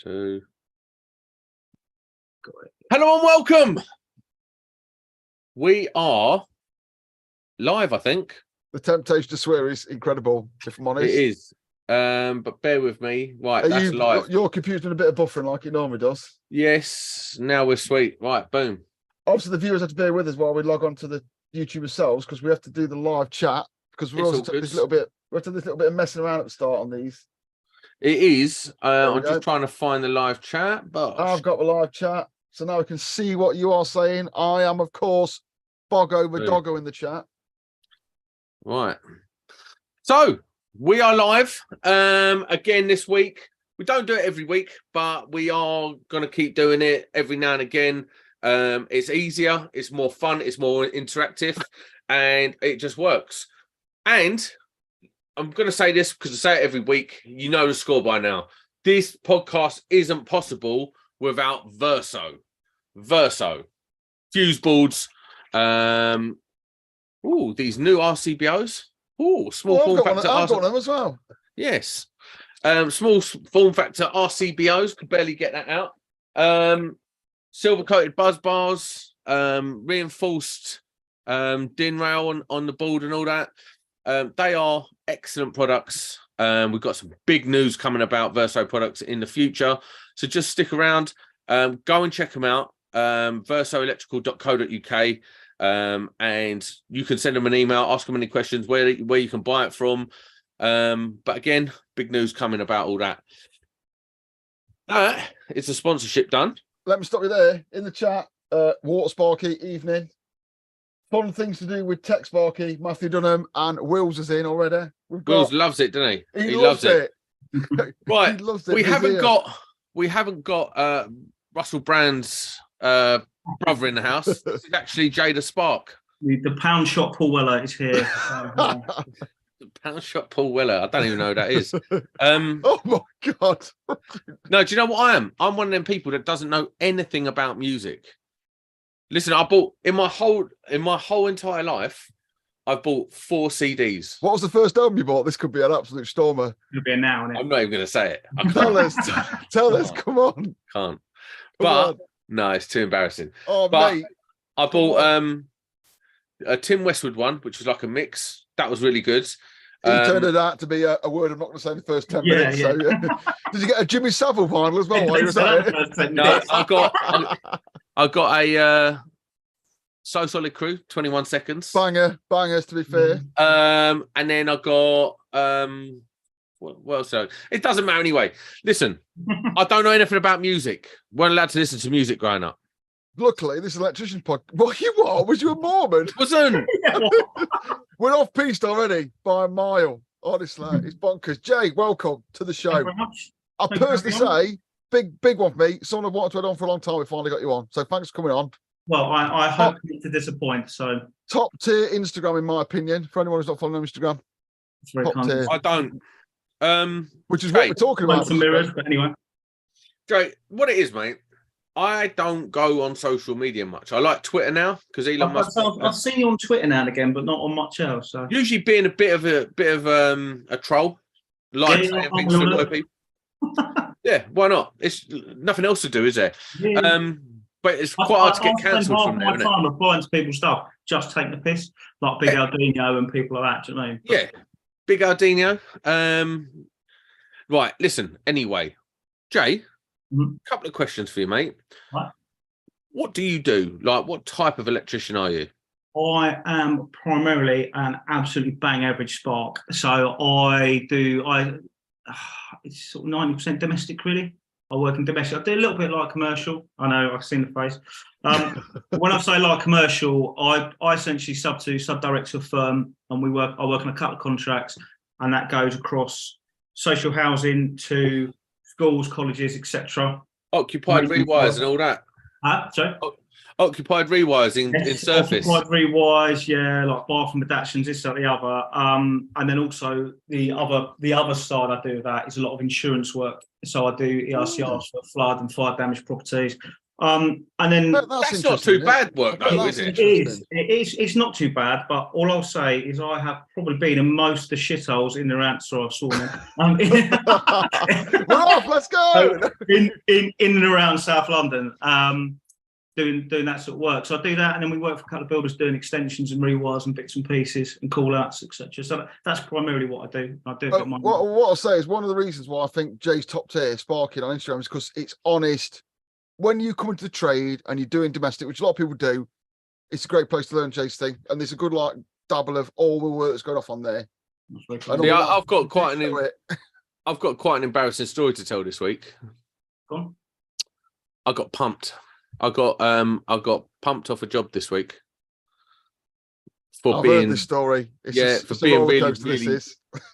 2. Got it. Hello and welcome. We are live, I think. The temptation to swear is incredible, if I'm honest. It is. But bear with me. Right, that's live. Your computer's doing a bit of buffering like it normally does. Yes, now we're sweet. Right, boom. Obviously, the viewers have to bear with us while we log on to the YouTube ourselves because we have to do the live chat because we also took this little bit. We have to do this little bit of messing around at the start on these. It is. I'm just trying to find the live chat, but I've got the live chat, so now we can see what you are saying. I am, of course, Boggo the Doggo in the chat. Right. So we are live again this week. We don't do it every week, but we are going to keep doing it every now and again. It's easier, it's more fun, it's more interactive, and it just works. And I'm going to say this because I say it every week. You know the score by now. This podcast isn't possible without Verso. Fuse boards. These new RCBOs. Small form factor. I've got them as well. Yes. Small form factor RCBOs. Could barely get that out. Silver coated buzz bars. Reinforced DIN rail on the board and all that. They are excellent products. We've got some big news coming about Verso products in the future. So just stick around. Go and check them out. versoelectrical.co.uk. And you can send them an email, ask them any questions, where you can buy it from. But again, big news coming about all that. It's a sponsorship done. Let me stop you there. In the chat, Water Sparky, evening. Fun things to do with Tech Sparky, Matthew Dunham, and Wills is in already. Wills loves it, doesn't he? He loves it. Right. He loves it. We haven't got Russell Brand's brother in the house. This is actually Jada Spark. The pound shot Paul Weller is here. The pound shot Paul Weller. I don't even know who that is. Oh my god. No, do you know what I am? I'm one of them people that doesn't know anything about music. Listen, I bought in my whole entire life, I've bought 4 CDs. What was the first album you bought? This could be an absolute stormer. It'll be a now. I'm not even going to say it. Tell us. Come on. Can't. But no, it's too embarrassing. Oh, but mate. I bought a Tim Westwood one, which was like a mix. That was really good. He turned it out to be a word I'm not going to say in the first 10 minutes. Yeah. So, yeah. Did you get a Jimmy Savile vinyl as well? No, I got a So Solid Crew, 21 Seconds. Bangers, to be fair. And then I got what else? It doesn't matter anyway. Listen, I don't know anything about music. Weren't allowed to listen to music growing up. Luckily, this electrician podcast. What you are? Was you a Mormon? Wasn't. We're off piste already by a mile. Honestly, it's bonkers. Jay, welcome to the show. Thank you very much. I personally say, big one for me. Someone I've wanted to head on for a long time. We finally got you on. So thanks for coming on. Well, I hope not to disappoint. So top tier Instagram, in my opinion. For anyone who's not following on Instagram, top tier. I don't. Which is what we're talking about. Some mirrors, but anyway. Jay, what it is, mate. I don't go on social media much. I like Twitter now because Elon Musk. I've seen you on Twitter now and again, but not on much else. So. Usually being a bit of a troll, like saying things to annoy people. Yeah, why not? It's nothing else to do, is there? Yeah. But it's quite hard to get cancelled from there, isn't it? I spend half my time replying to people's stuff, just taking the piss, like Big Aldino and people like that. Do you know what I mean? Yeah, Big Aldino. Right, listen. Anyway, Jay. Couple of questions for you, mate. What do you do? Like, what type of electrician are you? I am primarily an absolutely bang average spark. So it's sort of 90% domestic, really. I work in domestic. I do a little bit like commercial. I know, I've seen the face. When I say like commercial, I essentially subdirect to a firm, and I work on a couple of contracts, and that goes across social housing to schools, colleges, etc. Occupied rewires and all that. Sorry? Occupied rewires in surface. Occupied rewires, yeah, like bathroom adaptations, this, that, the other. And then also the other side I do of that is a lot of insurance work. So I do ERCRs for flood and fire damaged properties. And then that's not too bad work, though, is it? It's not too bad, but all I'll say is I have probably been in most of the shitholes in the answer I saw them. We're off, let's go! in and around South London, doing that sort of work. So I do that, and then we work for a couple of builders doing extensions and rewires and bits and pieces and call-outs, etc. So that's primarily what I do. I do what I'll say is one of the reasons why I think Jay's top tier, Sparky on Instagram, is because it's honest. When you come into the trade and you're doing domestic, which a lot of people do, it's a great place to learn Jay's thing. And there's a good like double of all the work that's going off on there. Yeah, I've got quite an embarrassing story to tell this week. Go on. I got pumped. I got pumped off a job this week. I've heard this story. For being really.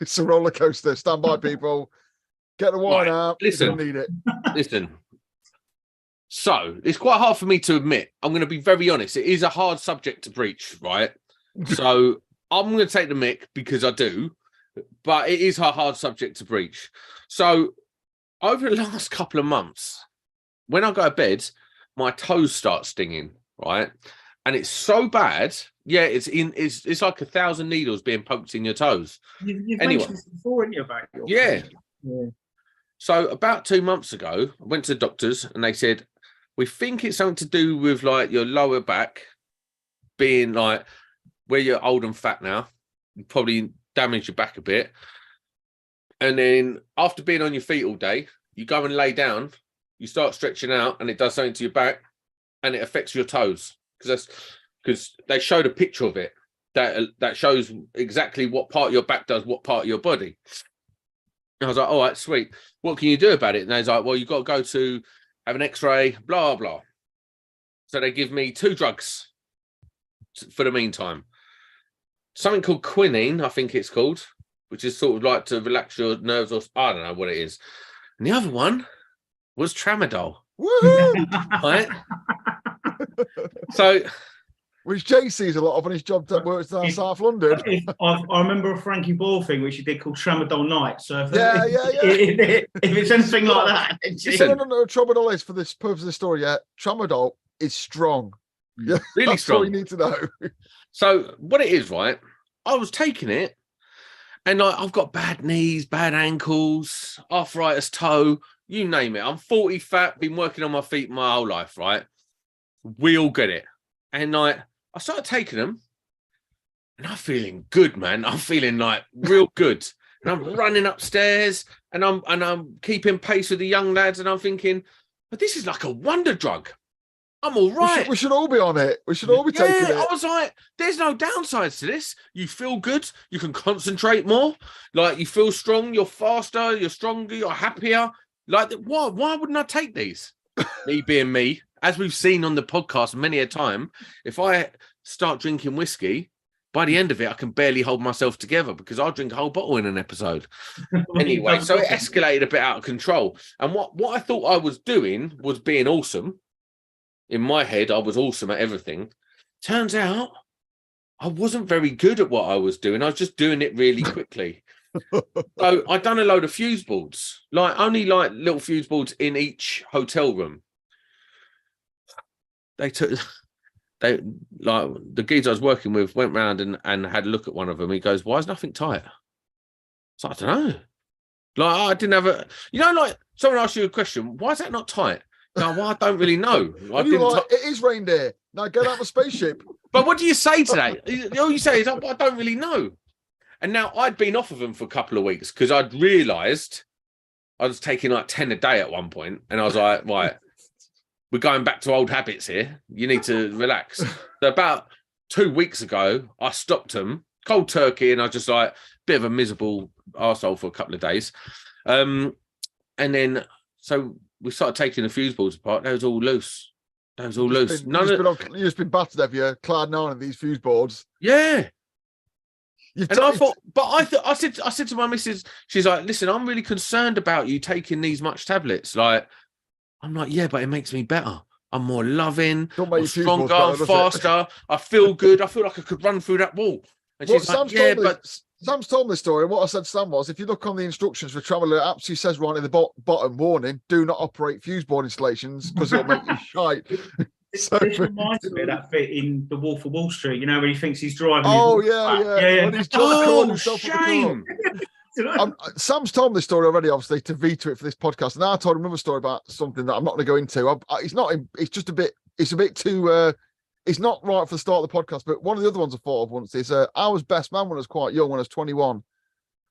It's a roller coaster. Stand by, people. Get the wine out. Listen, you're gonna need it. Listen. So it's quite hard for me to admit. I'm going to be very honest. It is a hard subject to breach, right? So I'm going to take the mick because I do, but it is a hard subject to breach. So over the last couple of months, when I go to bed, my toes start stinging, right? And it's so bad. Yeah, it's like 1,000 needles being poked in your toes. You've mentioned this before, haven't you, about yeah. So about 2 months ago, I went to the doctors and they said, we think it's something to do with like your lower back being like where you're old and fat now. You probably damage your back a bit. And then after being on your feet all day, you go and lay down, you start stretching out and it does something to your back and it affects your toes. Because they showed a picture of it that shows exactly what part of your back does what part of your body. And I was like, all right, sweet. What can you do about it? And they was like, well, you've got to go to have an x-ray, blah, blah. So they give me 2 drugs for the meantime. Something called quinine, I think it's called, which is sort of like to relax your nerves, or I don't know what it is. And the other one was tramadol. Woohoo! Right? So, which Jay sees a lot of on his job that works down South London. I remember a Frankie Ball thing which he did called Tramadol Night. So if it's anything like that, no, Tramadol is for this purpose of the story. Yeah, Tramadol is strong. Yeah, really that's strong. all you need to know. So what it is, right? I was taking it, and I've got bad knees, bad ankles, arthritis toe, you name it. I'm 40 fat, been working on my feet my whole life, right? We all get it. And I started taking them and I'm feeling good, man. I'm feeling like real good. And I'm running upstairs and I'm keeping pace with the young lads and I'm thinking, but this is like a wonder drug. I'm all right. We should all be on it. We should all be taking it. I was like, there's no downsides to this. You feel good. You can concentrate more. Like you feel strong. You're faster. You're stronger. You're happier. Like, why wouldn't I take these? Me being me, as we've seen on the podcast many a time, if I start drinking whiskey, by the end of it, I can barely hold myself together because I'll drink a whole bottle in an episode. Anyway, so it escalated a bit out of control. And what I thought I was doing was being awesome. In my head, I was awesome at everything. Turns out I wasn't very good at what I was doing. I was just doing it really quickly. So I'd done a load of fuse boards, only little fuse boards in each hotel room. The geezer I was working with went round and had a look at one of them. He goes, "Why is nothing tight?" So I don't know. I didn't have a, someone asked you a question. Why is that not tight? No, well, I don't really know. It is reindeer. Now get out of the spaceship. But what do you say today? All you say is, I don't really know. And now I'd been off of them for a couple of weeks because I'd realised I was taking 10 a day at one point, and I was like, right, we're going back to old habits here. You need to relax. So about 2 weeks ago, I stopped them cold turkey, and I was just like bit of a miserable arsehole for a couple of days. And then so we started taking the fuse boards apart. They was all loose. You've just been battered, have you? Cloud 9 of these fuse boards. Yeah. I said to my missus, she's like, listen, I'm really concerned about you taking these much tablets. I'm like, yeah, but it makes me better. I'm more loving, I'm stronger, I'm faster. I feel good. I feel like I could run through that wall. And she's like, yeah, but Sam's told me the story. And what I said to Sam was, if you look on the instructions for travel, it absolutely says right in the bottom, warning, do not operate fuse board installations because it'll make you shite. This reminds me of that bit in The Wolf of Wall Street, you know, when he thinks he's driving. Oh, yeah. When he's Oh, shame. Sam's told me the story already, obviously, to veto it for this podcast. And I told him another story about something that I'm not going to go into. It's just a bit, it's a bit too, it's not right for the start of the podcast. But one of the other ones I thought of once is I was best man when I was quite young, when I was 21.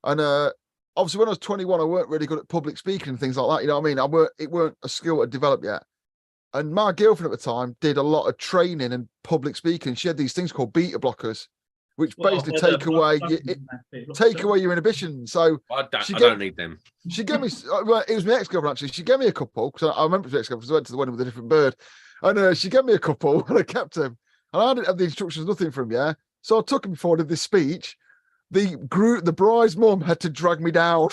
And obviously, when I was 21, I weren't really good at public speaking and things like that. You know what I mean? It weren't a skill I'd developed yet. And my girlfriend at the time did a lot of training and public speaking. She had these things called beta blockers, which basically take away your inhibition. So I don't need them. She gave me, well, it was my ex-girlfriend actually. She gave me a couple because I remember my ex-girlfriend. I went to the wedding with a different bird, and she gave me a couple and I kept them. And I didn't have the instructions, nothing from you. So I took him before I did this speech. The bride's mum had to drag me down.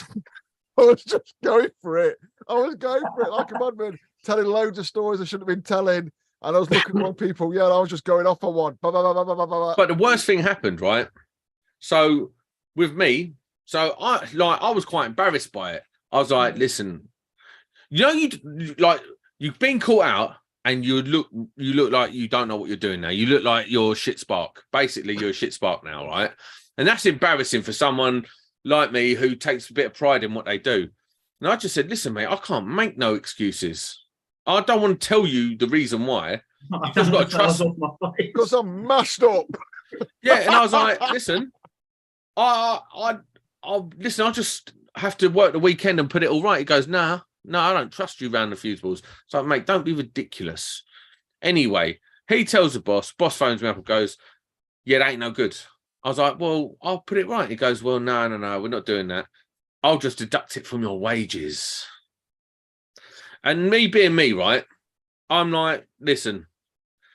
I was just going for it. I was going for it like a madman, telling loads of stories I shouldn't have been telling. And I was looking at one people, I was just going off on one. But the worst thing happened, right? So with me, I was quite embarrassed by it. I was like, listen, you've been caught out and you look like you don't know what you're doing now. You look like you're a shit spark. Basically, you're a shit spark now, right? And that's embarrassing for someone like me who takes a bit of pride in what they do. And I just said, listen, mate, I can't make no excuses. I don't want to tell you the reason why. You've just got to trust me. Because I'm mashed up. Yeah, and I was like, listen, I'll just have to work the weekend and put it all right. He goes, no, I don't trust you around the fuse balls. So, mate, don't be ridiculous. Anyway, he tells the boss phones me up and goes, yeah, that ain't no good. I was like, well, I'll put it right. He goes, well, no, we're not doing that. I'll just deduct it from your wages. And me being me, right, I'm like, listen,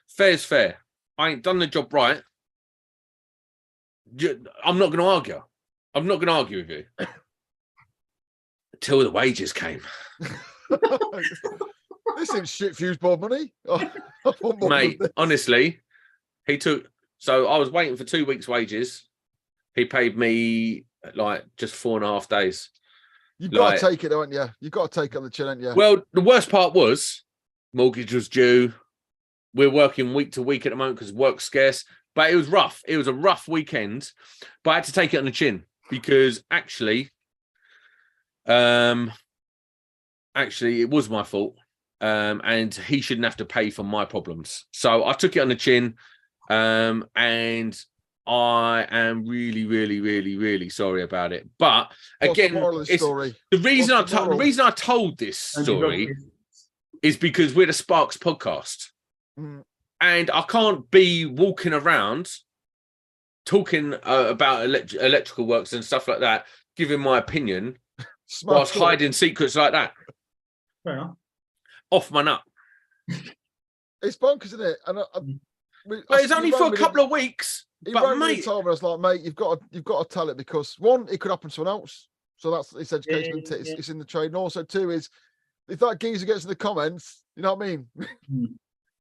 fair's fair. I ain't done the job right. I'm not going to argue. I'm not going to argue with you. Until the wages came. This ain't shit fuse board money. Mate, honestly, he took... So I was waiting for 2 weeks' wages. He paid me like just 4.5 days. You've got to take it, haven't you? You've got to take it on the chin, haven't you? Well, the worst part was mortgage was due. We're working week to week at the moment because work's scarce. But it was rough. It was a rough weekend. But I had to take it on the chin because actually it was my fault. And he shouldn't have to pay for my problems. So I took it on the chin. And I am really, really, really, really sorry about it. But again, the reason I told this story is because we're the Sparks podcast. And I can't be walking around talking about electrical works and stuff like that, giving my opinion whilst hiding secrets like that. Well, off my nut. It's bonkers, isn't it? And but it's only for a couple of weeks. He but rang me mate, and told me, I was like, mate, you've got to tell it because one, it could happen to someone else. So that's it's education. It's in the trade. And also, two is if that geezer gets in the comments, you know what I mean?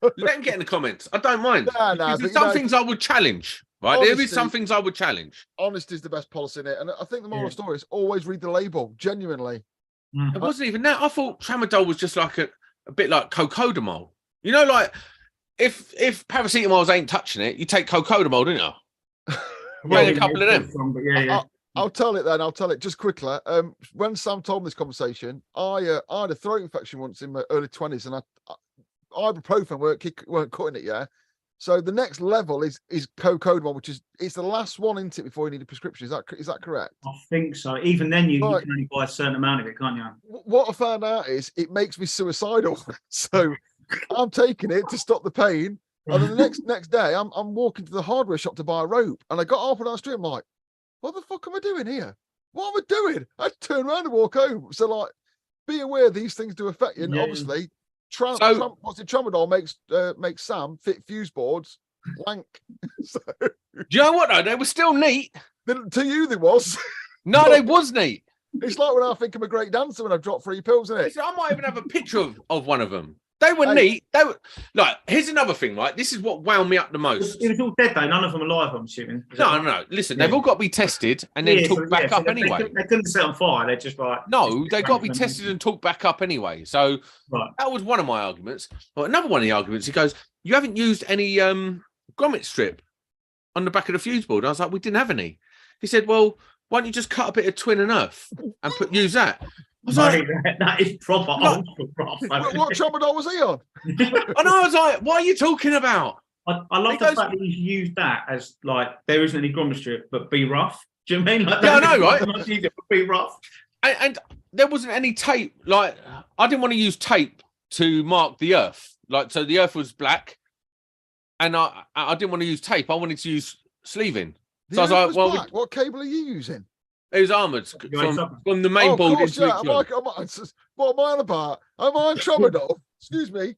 Let him get in the comments. I don't mind. There's some things I would challenge. Right, honesty, there is some things I would challenge. Honesty is the best policy in it, and I think the moral of the story is always read the label. Genuinely, it wasn't even that. I thought tramadol was just like a bit like cocodamol. You know, like if paracetamols ain't touching it, you take cocodamol, don't you? Well, a couple of them. I'll tell it then. I'll tell it just quickly. When Sam told me this conversation, I had a throat infection once in my early 20s, and ibuprofen weren't cutting it. Yeah. So the next level is cocodamol, which is it's the last one, isn't it, before you need a prescription? Is that correct? I think so. Even then, you can only buy a certain amount of it, can't you? What I found out is it makes me suicidal. So I'm taking it to stop the pain. And then the next day, I'm walking to the hardware shop to buy a rope, and I got half an hour street. I'm like, what the fuck am I doing here? What am I doing? I turn around and walk home. So like, be aware these things do affect you. And obviously, tramadol makes Sam fit fuse boards wank. So, do you know what though? They were still neat. To you, they was. No, they was neat. It's like when I think I'm a great dancer when I've dropped 3 pills in it. I might even have a picture of one of them. They were neat. They were like. Here's another thing, right? This is what wound me up the most. It was all dead though. None of them alive. I'm assuming. No. Listen, they've all got to be tested and then talked back up anyway. They couldn't set on fire. They're just like no. They got to be tested and talked back up anyway. So that was one of my arguments. Well, another one of the arguments. He goes, "You haven't used any grommet strip on the back of the fuse board." I was like, "We didn't have any." He said, "Well, why don't you just cut a bit of twin and earth and use that?" I was like, that is proper old proper. What tramadol was he on? And I was like, what are you talking about? I love the fact that he's used that as like there isn't any grommet strip, but be rough. Do you mean like I know, right? Be rough. And there wasn't any tape. Like I didn't want to use tape to mark the earth. Like so, the earth was black, and I didn't want to use tape. I wanted to use sleeving. So I was like, well, what cable are you using? It was armoured from the main board into what am I on about? Am I on tramadol? Excuse me.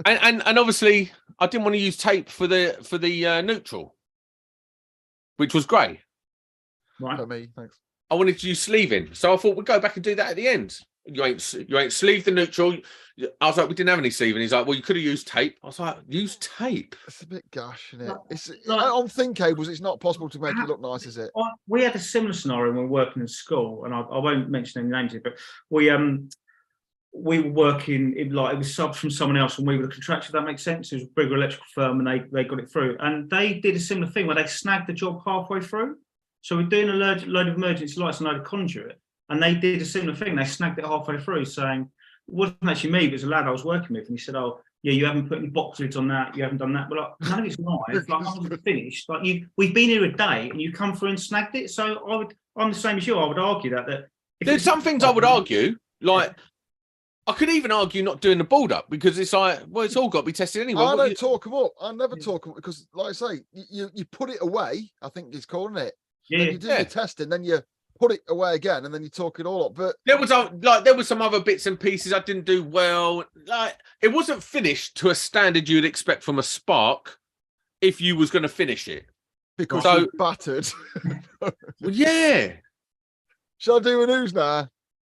and obviously, I didn't want to use tape for the neutral, which was grey. Right. For me, thanks. I wanted to use sleeving, so I thought we'd go back and do that at the end. You ain't sleeved the neutral. I was like, we didn't have any sleeving. He's like, well, you could have used tape. I was like, use tape. It's a bit gash, isn't it? It's on thin cables. It's not possible to make it look nice, is it? We had a similar scenario when we were working in school, and I won't mention any names here, but we were working in like it was subs from someone else, and we were the contractor. If that makes sense. It was a bigger electrical firm, and they got it through, and they did a similar thing where they snagged the job halfway through. So we're doing a load of emergency lights and a load of conduit. And they did a similar thing. They snagged it halfway through, saying, it wasn't actually me, but it was a lad I was working with. And he said, oh, yeah, you haven't put any box lids on that. You haven't done that. But like, none of it's live. Like, I wasn't finished. Like, we've been here a day and you come through and snagged it. So I'm the same as you. I would argue that there's some things I would argue, like, I could even argue not doing the board up because it's like, well, it's all got to be tested anyway. I don't talk them up. I never talk them up because, like I say, you put it away, I think it's calling it. Yeah. Then you do the testing, then you put it away again, and then you talk it all up. But there was some other bits and pieces I didn't do well. Like it wasn't finished to a standard you'd expect from a Spark if you was going to finish it because you battered. Well, yeah. Shall I do an ooze now?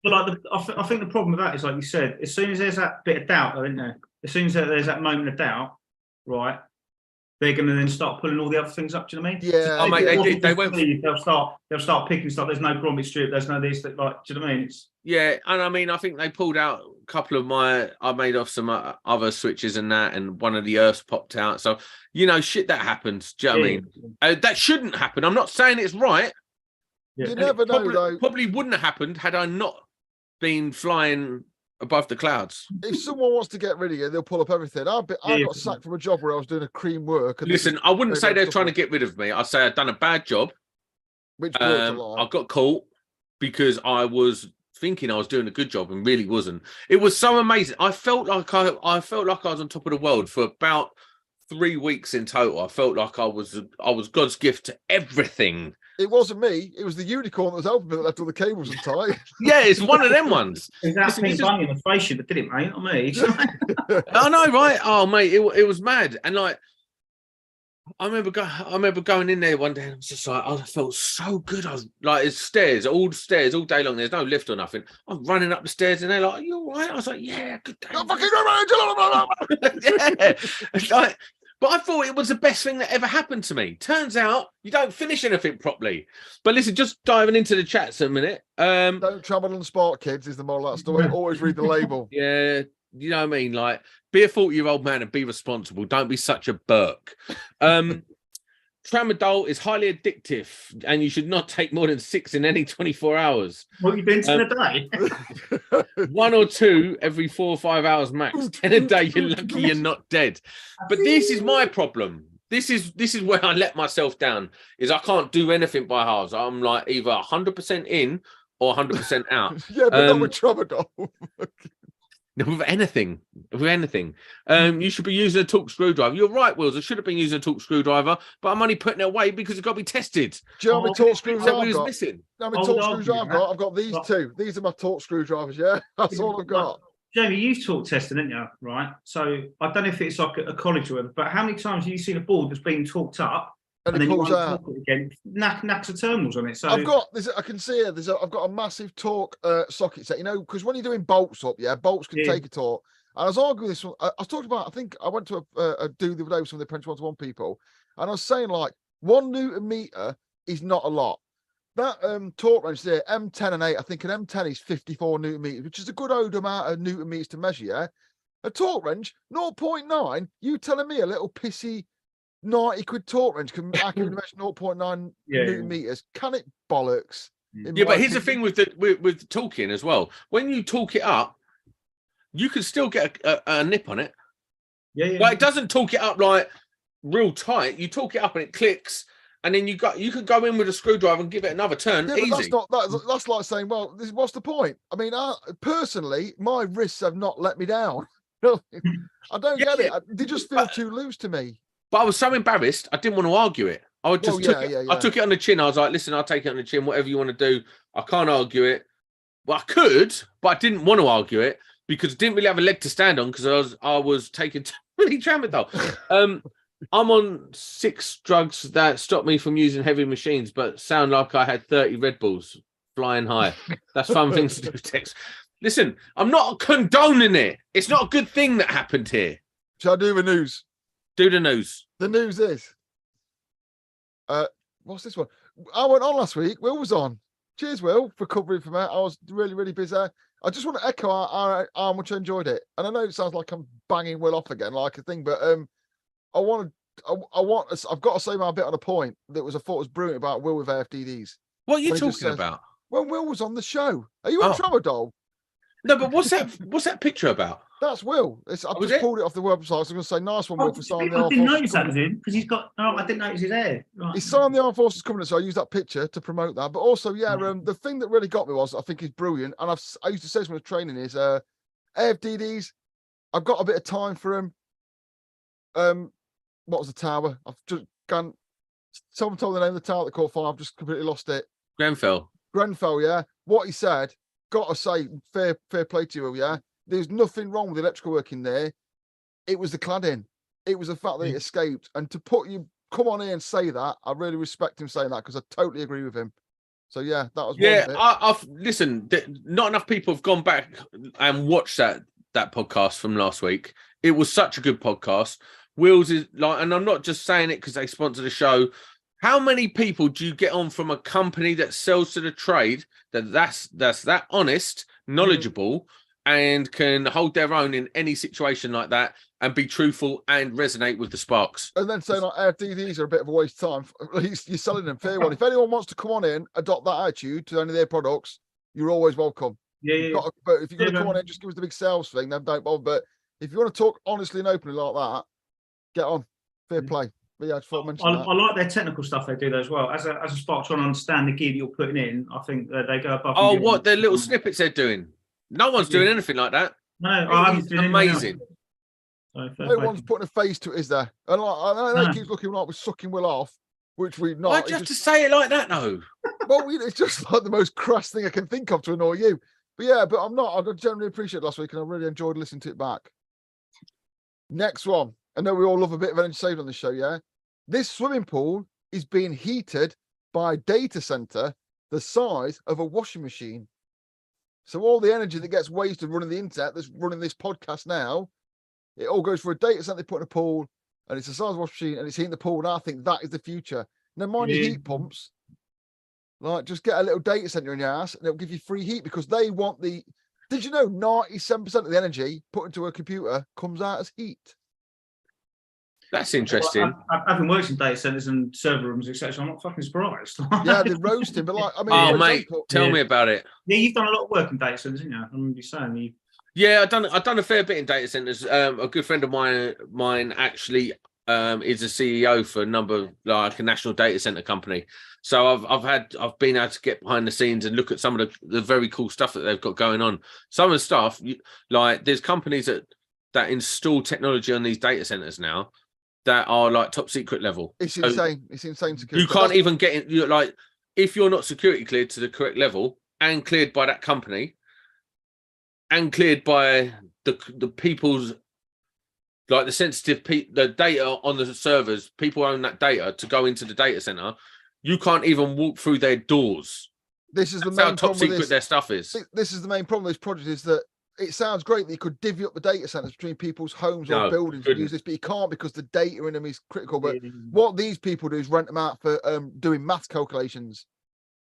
But like I think the problem with that is, like you said, as soon as there's that bit of doubt, isn't there? As soon as there's that moment of doubt, right? They're going to then start pulling all the other things up. Do you know what I mean? Yeah, oh, mate, they did. They went. They'll start picking stuff. There's no grommet strip. There's no this. That like. Do you know what I mean? Yeah, and I mean, I think they pulled out a couple of I made off some other switches and that, and one of the earths popped out. So shit that happens. Do you know what I mean? That shouldn't happen. I'm not saying it's right. Yeah. You never know, though. Probably wouldn't have happened had I not been flying above the clouds. If someone wants to get rid of you, they'll pull up everything. I got sacked from a job where I was doing a cream work. Listen, I wouldn't say they're trying to get rid of me. I'd say I'd done a bad job. Which I got caught because I was thinking I was doing a good job and really wasn't. It was so amazing. I felt like I was on top of the world for about 3 weeks in total. I felt like I was God's gift to everything. It wasn't me. It was the unicorn that was helping me that left all the cables untied. Yeah, it's one of them ones. Is that Pink Bunny in the spaceship that did it, mate? Not me. I know, right? Oh, mate, it was mad. And like, I remember going in there one day and I was just like, I felt so good. I was like, it's stairs all day long. There's no lift or nothing. I'm running up the stairs and they're like, are you all right? I was like, yeah, good day. Yeah. It's like, but I thought it was the best thing that ever happened to me. Turns out you don't finish anything properly. But listen, just diving into the chats a minute. Don't travel on Spark, kids, is the moral of that story. Always read the label. Yeah, you know what I mean? Like, be a 40-year-old man and be responsible. Don't be such a Burke. Tramadol is highly addictive and you should not take more than 6 in any 24 hours. What have you been to a day? 1 or 2 every 4 or 5 hours max. 10 a day, you're lucky you're not dead. But this is my problem. This is where I let myself down, is I can't do anything by halves. I'm like either 100% in or 100% out. Yeah, but not with tramadol. With anything. You should be using a torque screwdriver. You're right, Wills. I should have been using a torque screwdriver, but I'm only putting it away because it's got to be tested. Do you know how many torque screwdrivers I've got? Missing? Torque screwdrivers I've got these two. These are my torque screwdrivers, yeah? That's all I've got. Jamie, you've torque tested, didn't you? Right. So I don't know if it's like a college or whatever, but how many times have you seen a board that's been torqued up and then you pulls out. uncork it again. Knacks the terminals on it. So I've got this. I can see here. I've got a massive torque socket set. You know, because when you're doing bolts up, bolts can take a torque. And I was arguing this one. I was talking about. I think I went to a do the other day with some of the Apprentice 1-to-1 people, and I was saying like 1 Newton meter is not a lot. That torque range there, M10 and 8. I think an M10 is 54 Newton meters, which is a good old amount of Newton meters to measure. Yeah, a torque range 0.9. You telling me a little pissy 90 quid torque wrench can accurately measure 0.9 Newton meters? Can it bollocks? Yeah, but here's the thing with the torquing as well. When you torque it up, you can still get a nip on it. Yeah. Like, it doesn't torque it up like real tight. You torque it up and it clicks, and then you could go in with a screwdriver and give it another turn. Yeah, easy. but that's like saying, well, what's the point? I mean, personally, my wrists have not let me down. I don't get it. They just feel too loose to me. But I was so embarrassed, I didn't want to argue it. I would just I took it on the chin. I was like, listen, I'll take it on the chin, whatever you want to do. I can't argue it. Well, I could, but I didn't want to argue it because I didn't really have a leg to stand on because I was taking too many tramadol. I'm on 6 drugs that stop me from using heavy machines, but sound like I had 30 Red Bulls flying high. That's fun things to do with text. Listen, I'm not condoning it. It's not a good thing that happened here. Shall I do the news? Do the news. The news is, what's this one? I went on last week. Will was on. Cheers, Will, for covering for me. I was really, really busy. I just want to echo how much I enjoyed it. And I know it sounds like I'm banging Will off again, like a thing, but I've got to say my bit on a point that I thought was brilliant about Will with AFDDs. What are you talking about? When Will was on the show. Are you on tramadol? No, but what's that picture about? That's Will. I've just pulled it off the website. So I was going to say, nice one, Will, for signing the Armed Forces. I didn't Forces. notice that was him because he's got. Oh, I didn't notice his hair. Right. He's signed the Armed Forces Covenant, so I used that picture to promote that. But also, the thing that really got me was, I think he's brilliant, and I used to say this when I was training, is AFDDs. I've got a bit of time for him. What was the tower? I've just gone. Someone told me the name of the tower that caught fire. I've just completely lost it. Grenfell, yeah. What he said, got to say, fair play to you, yeah. There's nothing wrong with the electrical work in there. It was the cladding. It was the fact that it escaped. And to come on here and say that, I really respect him saying that because I totally agree with him. So yeah, that was I've listen. Not enough people have gone back and watched that podcast from last week. It was such a good podcast. Wills is like, and I'm not just saying it because they sponsor the show. How many people do you get on from a company that sells to the trade that's that honest, knowledgeable, and can hold their own in any situation like that and be truthful and resonate with the sparks? And then saying like AFDDs are a bit of a waste of time. At least you're selling them fair one. If anyone wants to come on in, adopt that attitude to any of their products, you're always welcome. But if you're going to come on in, just give us the big sales thing, then don't bother. But if you want to talk honestly and openly like that, get on. Fair play. But yeah, I just thought I like their technical stuff they do though as well. As a spark trying to understand the gear that you're putting in, I think they go above. Oh, what their little snippets they're doing? No one's doing anything like that. No, I haven't seen amazing. No one's putting a face to it, is there? And I know it keeps looking like we're sucking Will off, which we're not. Why'd you have to say it like that, though? Well, it's just like the most crass thing I can think of to annoy you. But yeah, but I'm not. I generally appreciate it last week, and I really enjoyed listening to it back. Next one. I know we all love a bit of energy saved on this show, yeah? This swimming pool is being heated by a data center the size of a washing machine. So all the energy that gets wasted running the internet, that's running this podcast now, it all goes for a data center they put in a pool, and it's the size of a washing machine, and it's heating the pool, and I think that is the future. Now, mind your heat pumps. Like, just get a little data center in your house, and it'll give you free heat because they want the... Did you know 97% of the energy put into a computer comes out as heat? That's interesting. Well, I've been working in data centers and server rooms, etc. I'm not fucking surprised. Yeah, they're roasting, but like, I mean, oh mate, tell me about it. Yeah, you've done a lot of work in data centers, haven't you? I remember you saying you. Yeah, I've done a fair bit in data centers. A good friend of mine actually is a CEO for a national data center company. So I've been able to get behind the scenes and look at some of the very cool stuff that they've got going on. Some of the stuff, like there's companies that install technology on these data centers now that are like top secret level. It's insane. It's insane security. You can't even get in. You're like, if you're not security cleared to the correct level and cleared by that company and cleared by the people's like the sensitive the data on the servers, people own that data to go into the data center. You can't even walk through their doors. This is the That's main how top problem with secret their stuff is. This is the main problem with this project is that it sounds great that you could divvy up the data centers between people's homes or buildings and use this, but you can't because the data in them is critical. But what these people do is rent them out for doing math calculations.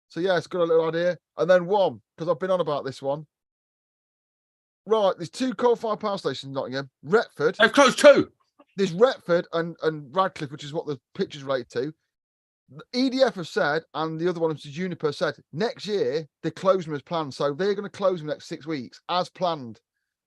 So yeah, it's got a little idea. And then one, because I've been on about this one. Right, there's 2 coal-fired power stations in Nottingham. Retford. They've closed 2. There's Retford and Radcliffe, which is what the pictures relate to. The EDF have said, and the other one, which is Juniper, said next year they close them as planned. So they're going to close them next 6 weeks as planned.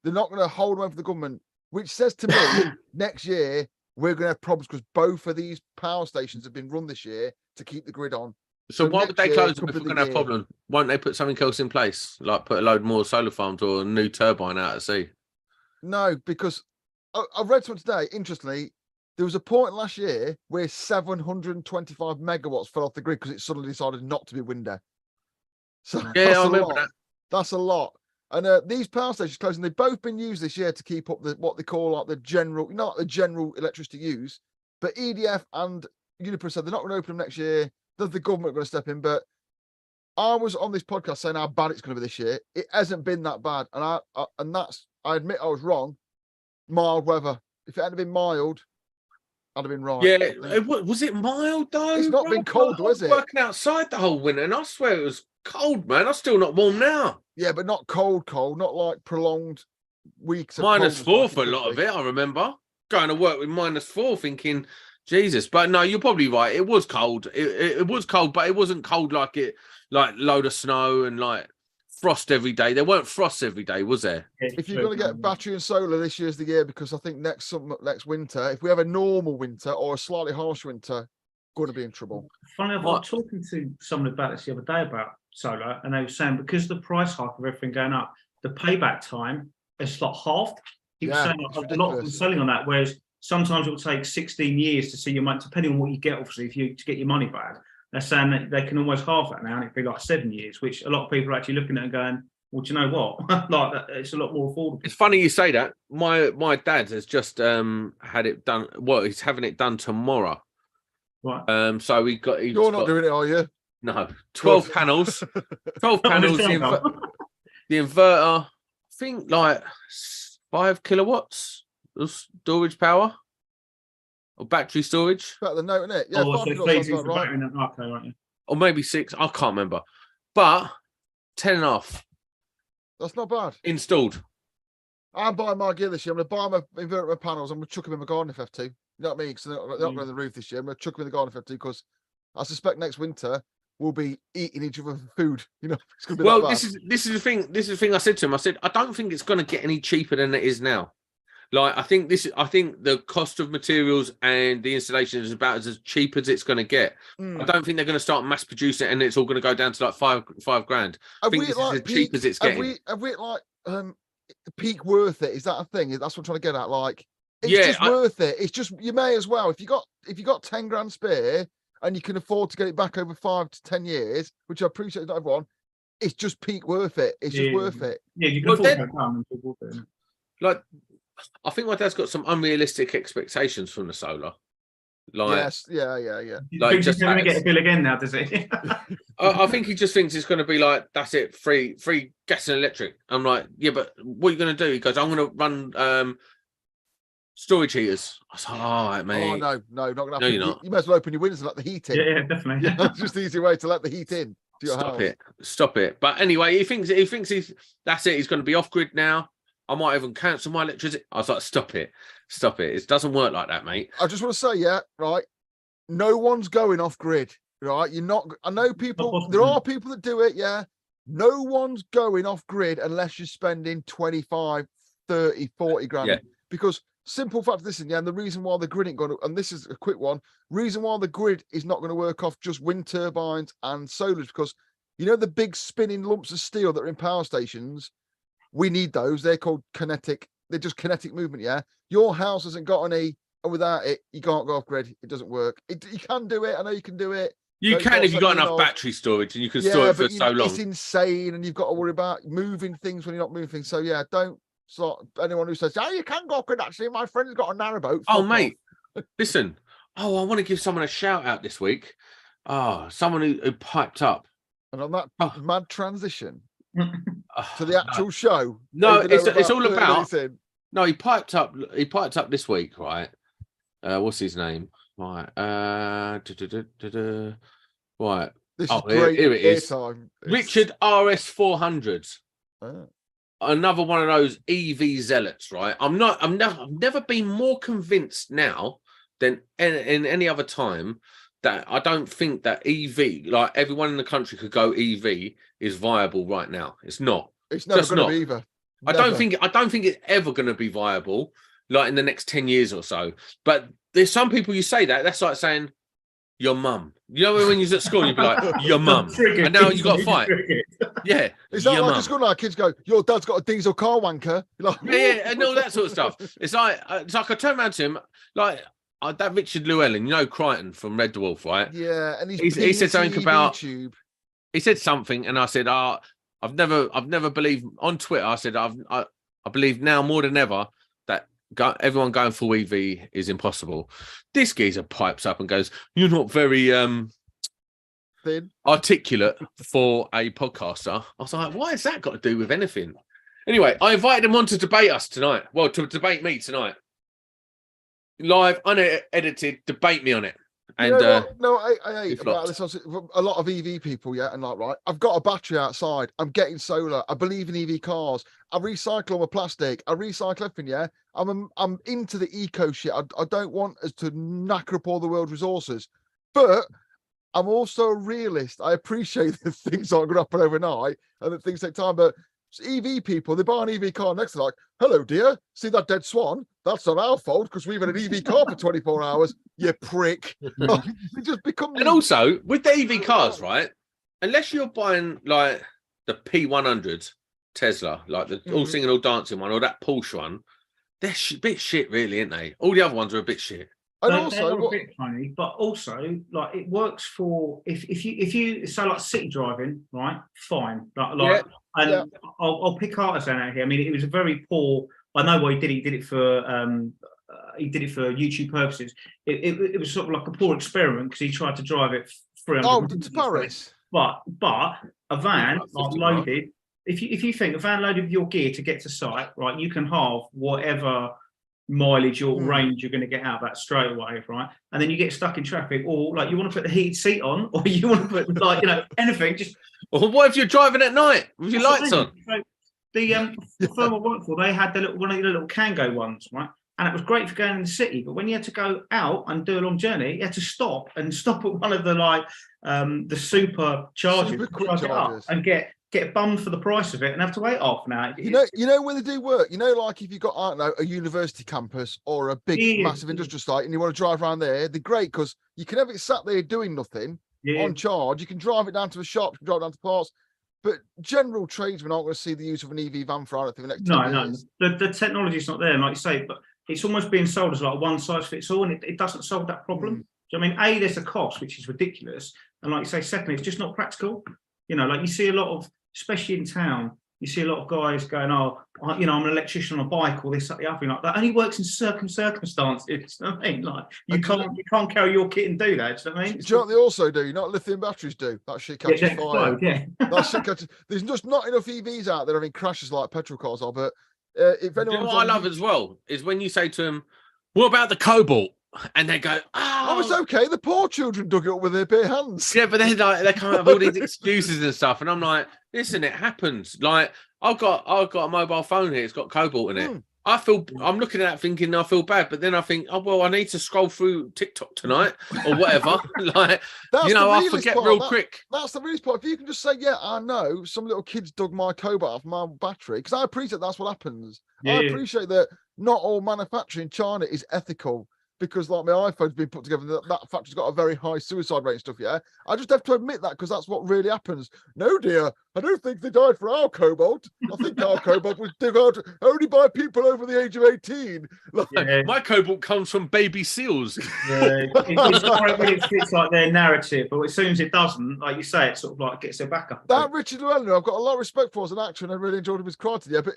They're not going to hold them over the government, which says to me next year we're going to have problems because both of these power stations have been run this year to keep the grid on. So why would they close them if we're going to have a problem? Won't they put something else in place, like put a load more solar farms or a new turbine out at sea? No, because I've read something today. Interestingly, there was a point last year where 725 megawatts fell off the grid because it suddenly decided not to be windy. So yeah, I remember that. That's a lot. And these power stations closing, they've both been used this year to keep up what they call like the general, not the general electricity use. But EDF and Uniper said they're not going to open them next year. That the government are going to step in. But I was on this podcast saying how bad it's going to be this year. It hasn't been that bad, and I admit I was wrong. Mild weather. If it hadn't been mild, I'd have been right. Yeah, was it mild though? It's not been cold, was it? Working outside the whole winter, and I swear it was cold, man. I'm still not warm now. Yeah, but not cold, not like prolonged weeks. -4 for a lot of it. I remember going to work with -4, thinking, Jesus. But no, you're probably right. It was cold. It was cold, but it wasn't cold like load of snow and like frost every day. There weren't frosts every day, was there? If you're going to get battery and solar, this year's the year, because I think next winter, if we have a normal winter or a slightly harsh winter, going to be in trouble. Funny enough, I was talking to someone about this the other day about solar, and they were saying because the price hike of everything going up, the payback time is like halved. He was saying a lot of them selling on that, whereas sometimes it will take 16 years to see your money, depending on what you get, obviously, to get your money back. They're saying that they can almost half that now, and it'd be like 7 years, which a lot of people are actually looking at and going, well, do you know what? Like, it's a lot more affordable. It's funny you say that. My dad has just had it done. Well, he's having it done tomorrow. Right. So You're not doing it, are you? No. 12 panels. 12 panels. The inverter, I think like 5 kilowatts of storage power. Or battery storage. Better than no, isn't it? Yeah, so it feeds right. Okay, right. Or maybe 6. I can't remember. But 10.5. That's not bad. Installed. I'm buying my gear this year. I'm going to buy my inverter panels. I'm going to chuck them in my garden if I have to. You know what I mean? Because they're not going to the roof this year. I'm going to chuck them in the garden if I have to, because I suspect next winter we'll be eating each other for food. You know, it's going to be this is the thing. This is the thing I said to him. I said, I don't think it's going to get any cheaper than it is now. Like, I think the cost of materials and the installation is about as cheap as it's going to get. I don't think they're going to start mass producing it and it's all going to go down to like five grand. I think this is as cheap as it's getting. Have we like peak worth it? Is that a thing? That's what I'm trying to get at. Like, it's just worth it. It's just, you may as well, if you got 10 grand spare and you can afford to get it back over 5 to 10 years, which I appreciate not everyone, it's just peak worth it. It's just worth it. Yeah, you can afford it. Like, I think my dad's got some unrealistic expectations from the solar. Like, yes, yeah. Like, he's going to get a bill again now, does he? I think he just thinks it's going to be like, that's it, free gas and electric. I'm like, yeah, but what are you going to do? He goes, I'm going to run storage heaters. I was like, all right, mate. Oh, no, not going to happen. No, you're not. You might as well open your windows and let the heat in. Yeah, definitely. Yeah, that's just the easy way to let the heat in to your house. Stop it. But anyway, he thinks that's it. He's going to be off grid now. I might even cancel my electricity. I was like, stop it. It doesn't work like that, mate. I just want to say, right, no one's going off grid, right? You're not. I know people. There are people that do it, yeah. No one's going off grid unless you're spending 25, 30, 40 grand. Yeah. Because simple fact, listen, yeah, and the reason why the grid ain't going to, and this is a quick one, reason why the grid is not going to work off just wind turbines and solars, because you know the big spinning lumps of steel that are in power stations. We need those. They're called kinetic. They're just kinetic movement, yeah? Your house hasn't got any, and without it, you can't go off grid. It doesn't work. You can do it. I know you can do it. You can if you've got enough battery storage and you can store it for so long. It's insane, and you've got to worry about moving things when you're not moving things. So, yeah, don't So anyone who says, "Oh, you can go up actually, my friend's got a narrowboat." Oh, fuck mate, off. listen. Oh, I want to give someone a shout out this week. Oh, someone who piped up. And on that Oh. mad transition Oh, to the actual show. No, even though it's we're all 30 about. minutes in. No, he piped up. He piped up this week, right? What's his name? Right. Right. This Oh, is great. here it is. Airtime. Richard RS 400s. Ah. Another one of those EV zealots, right? I've never been more convinced now than in any other time that I don't think that EV, like everyone in the country could go EV, is viable right now. It's not. It's never Just going to not. be either. I don't think it's ever going to be viable, like in the next 10 years or so. But there's some people you say that's like saying your mum. You know when you're at school, you'd be like your mum, and now you got to fight. Yeah, it's not your like mum. a school now. Kids go, "Your dad's got a diesel car, wanker." You're like, Yeah, and all that sort of stuff. It's like I turn around to him like that Richard Llewellyn, you know Crichton from Red Dwarf, right? Yeah, and he said something about YouTube. He said something, and I said, I've never believed on Twitter. I said I believe now more than ever that everyone going full EV is impossible. This geezer pipes up and goes, "You're not very thin, articulate for a podcaster." I was like, "Why has that got to do with anything?" Anyway, I invited him on to debate us tonight. Well, to debate me tonight, live, unedited. Debate me on it. And I hate about this. A lot of EV people, yeah, and like, right, I've got a battery outside. I'm getting solar. I believe in EV cars. I recycle all my plastic. I recycle everything. Yeah, I'm into the eco shit. I don't want us to knacker up all the world's resources, but I'm also a realist. I appreciate that things aren't going to happen overnight and that things take time. But EV people, they buy an EV car next to like, "Hello, dear. See that dead swan? That's not our fault because we've had an EV car for 24 hours. You prick." They just become. And also with the EV cars, right? Unless you're buying like the P100 Tesla, like the all singing, all dancing one, or that Porsche one, they're a bit shit, really, aren't they? All the other ones are a bit shit. And also, a bit funny, but also like it works for if you so like city driving, right? Fine, I'll pick Artisan out here. I mean, it was a very poor. I know why he did it. He did it for YouTube purposes. It was sort of like a poor experiment because he tried to drive it 300. Oh, to Paris. But a van like loaded. If you think a van loaded with your gear to get to site, right, you can halve whatever mileage or range you're going to get out of that straight away, right? And then you get stuck in traffic, or like you want to put the heated seat on, or you want to put like anything. Just or what if you're driving at night with your lights on? So the firm I worked for, they had one of the little Kango ones, right? And it was great for going in the city, but when you had to go out and do a long journey, you had to stop at one of the the super chargers, and get bummed for the price of it and have to wait half an hour. You know when they do work, like if you've got, I don't know, a university campus or a big massive industrial site and you want to drive around there, they're great because you can have it sat there doing nothing on charge. You can drive it down to a shop, you can drive it down to parts, but general tradesmen aren't going to see the use of an EV van for anything the next 10 years. The technology's not there, and like you say, but it's almost being sold as like one size fits all, and it doesn't solve that problem. So, I mean, A, there's a cost, which is ridiculous, and like you say, secondly, it's just not practical. Like you see a lot of, especially in town, you see a lot of guys going, "Oh, I'm an electrician on a bike," or this, that, the other thing like that. Only works in certain circumstances. You know what I mean? Like you can't carry your kit and do that. Do you know what I mean? Do you know what they also do? You know what lithium batteries do? That shit catches fire. That shit catches. There's just not enough EVs out there having crashes like petrol cars are. But if anyone, what I love as well is when you say to them, "What about the cobalt?" And they go, "Oh, it's okay. The poor children dug it up with their bare hands." Yeah, but they're like, they come up with all these excuses and stuff, and I'm like, "Listen, it happens. Like, I've got a mobile phone here. It's got cobalt in it. I'm looking at that thinking I feel bad, but then I think, oh well, I need to scroll through TikTok tonight or whatever. Like, I forget real quick. That's the realest part. If you can just say, "Yeah, I know some little kids dug my cobalt off my battery," because I appreciate that's what happens. I appreciate that not all manufacturing in China is ethical. Because like my iPhone's been put together, that factory's got a very high suicide rate and stuff. Yeah, I just have to admit that because that's what really happens. No, dear, I don't think they died for our cobalt. I think our cobalt was dug out only by people over the age of 18. My cobalt comes from baby seals. Yeah, it's great when it fits like their narrative, but as soon as it doesn't, like you say, it sort of like gets their back up. That Richard Llewellyn, I've got a lot of respect for as an actor, and I really enjoyed him as Crichton. Yeah, but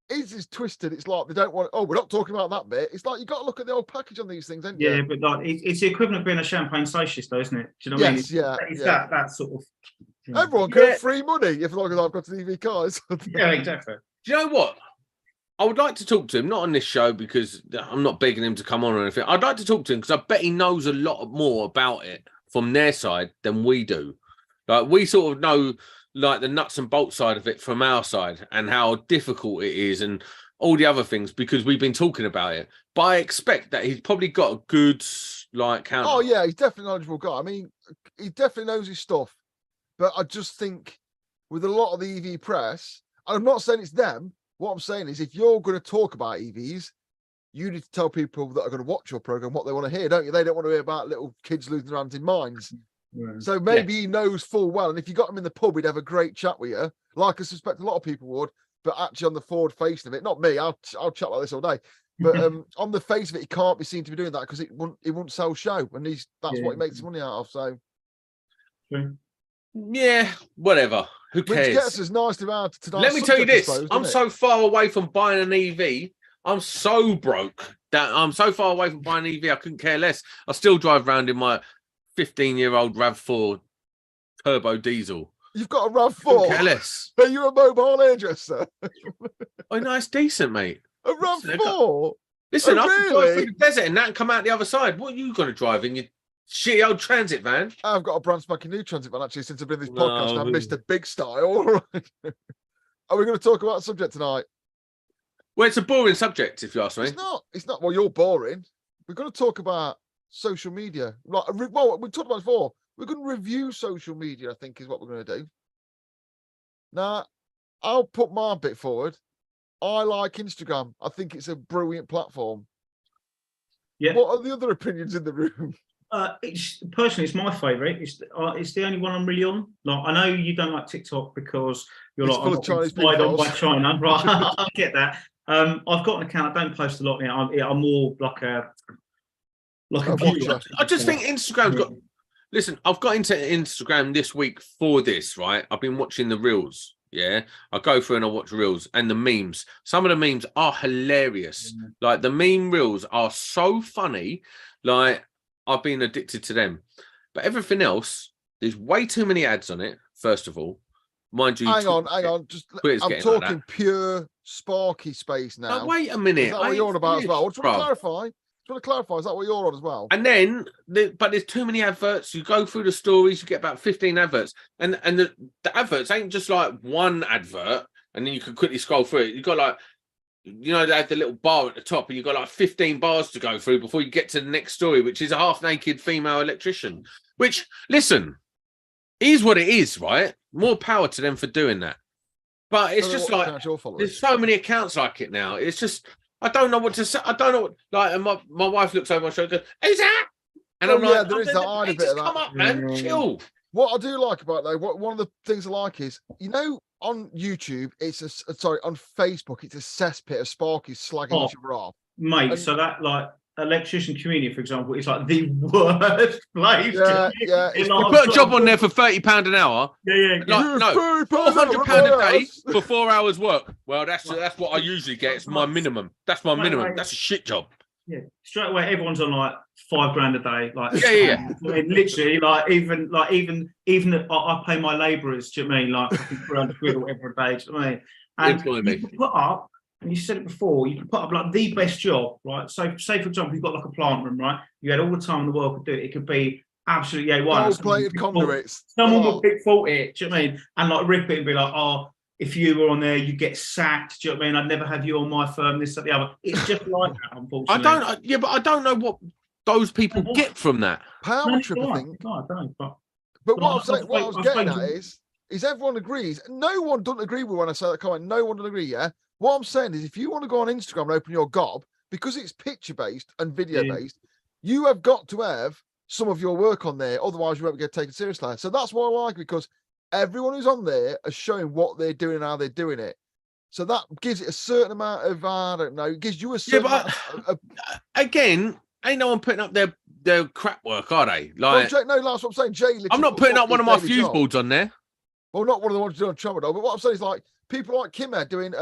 is twisted. It's like they don't want. Oh, we're not talking about that bit. It's like you got to look at the old package on these things, ain't you? Yeah, but like it's the equivalent of being a champagne socialist, though, isn't it? Do you know what I mean? Yes, yeah, It's yeah. that sort of. You know. Everyone can have free money if long as I've got an EV car. Yeah, exactly. Do you know what? I would like to talk to him, not on this show because I'm not begging him to come on or anything. I'd like to talk to him because I bet he knows a lot more about it from their side than we do. Like we sort of know like the nuts and bolts side of it from our side and how difficult it is and all the other things because we've been talking about it. But I expect that he's probably got a good like counter. Oh yeah, he's definitely a knowledgeable guy. I mean, he definitely knows his stuff. But I just think with a lot of the EV press, and I'm not saying it's them. What I'm saying is if you're going to talk about EVs, you need to tell people that are going to watch your program what they want to hear, don't you? They don't want to hear about little kids losing around in mines. Right. So maybe he knows full well. And if you got him in the pub, he'd have a great chat with you, like I suspect a lot of people would. But actually on the forward face of it, not me, I'll chat like this all day. But on the face of it, he can't be seen to be doing that because it won't sell show. And that's what he makes his money out of. So yeah, whatever. Who cares? Which gets us nicely around to tonight. Let me tell you this. I'm so far away from buying an EV. I'm so broke that I'm so far away from buying an EV. I couldn't care less. I still drive around in my 15-year-old RAV4 turbo diesel. You've got a RAV4? Care less. Are you a mobile hairdresser? Oh, no, it's decent, mate. A RAV4? Listen, oh, I really? can drive through the desert and that and come out the other side. What are you going to drive in your shitty old transit van? I've got a brand spanking new transit van actually since I've been in this podcast. I missed a big style. Are we going to talk about a subject tonight? Well, it's a boring subject, if you ask me. It's not. It's not. Well, you're boring. We're going to talk about social media. Well, we talked about it before. We're going to review social media, I think, is what we're going to do. Now, I'll put my bit forward. I like Instagram. I think it's a brilliant platform. Yeah. What are the other opinions in the room? It's my favourite. It's the only one I'm really on. Like I know you don't like TikTok because you're it's like full of Chinese people by China, right? I get that. I've got an account. I don't post a lot. I'm more like a viewer. I just think Instagram's got. Listen, I've got into Instagram this week for this. Right, I've been watching the reels. Yeah, I go through and I watch reels and the memes. Some of the memes are hilarious. Like the meme reels are so funny. Like I've been addicted to them. But everything else, there's way too many ads on it, first of all. Mind you, hang on. I'm talking like pure Sparky space now. No, wait a minute. Is that what you're on about as well? I just want to clarify. Is that what you're on as well? And then, but there's too many adverts. You go through the stories, you get about 15 adverts. And the adverts ain't just like one advert, and then you can quickly scroll through it. You've got like, you know, they have the little bar at the top, and you've got like 15 bars to go through before you get to the next story, which is a half-naked female electrician. Which, listen, is what it is, right? More power to them for doing that. But it's just like, there's so many accounts like it now. It's just, I don't know what to say. I don't know what, like, and my wife looks over my shoulder and goes, "Who's that?" And I'm like, there is that bit of that. Come up, man, chill. What I do like about it, though, one of the things I like is, you know, on YouTube, on Facebook, it's a cesspit of Sparky slagging each other off. Mate, so that, like, electrician community, for example, is like the worst place. Yeah. You put a job on there for £30 an hour. Yeah. Like, no, £400 a day for 4 hours work. Well, that's what I usually get. It's my minimum. That's my minimum. That's a shit job. Yeah, straight away, everyone's on like £5,000 a day. Like, yeah. Literally, even I pay my labourers. Do you know what I mean? Like £300 or whatever a day. Do you know what I mean? And you can put up. And you said it before, you can put up like the best job, right? So, say for example, you've got like a plant room, right? You had all the time in the world to do it. It could be absolutely A1. Gold-plated conduits. Someone will pick fault it. Do you know what I mean? And like rip it and be like, "Oh, if you were on there, you get sacked." Do you know what I mean? I'd never have you on my firm. This, that, the other. It's just like that, unfortunately. But I don't know what those people get from that power trip thing. No, I don't. But what I'm saying, what I was getting at is everyone agrees. No one doesn't agree with when I say that comment. No one doesn't agree. Yeah. What I'm saying is, if you want to go on Instagram and open your gob, because it's picture-based and video-based, you have got to have some of your work on there. Otherwise, you won't get taken seriously. So that's why I like it, because everyone who's on there is showing what they're doing and how they're doing it. So that gives it a certain amount of, I don't know, it gives you a certain amount of... Again, ain't no one putting up their crap work, are they? Like, no, that's what I'm saying. Jay, I'm not putting up one of my fuse boards on there. Well, not one of the ones doing Tramadol, but what I'm saying is, like, people like Kimmer doing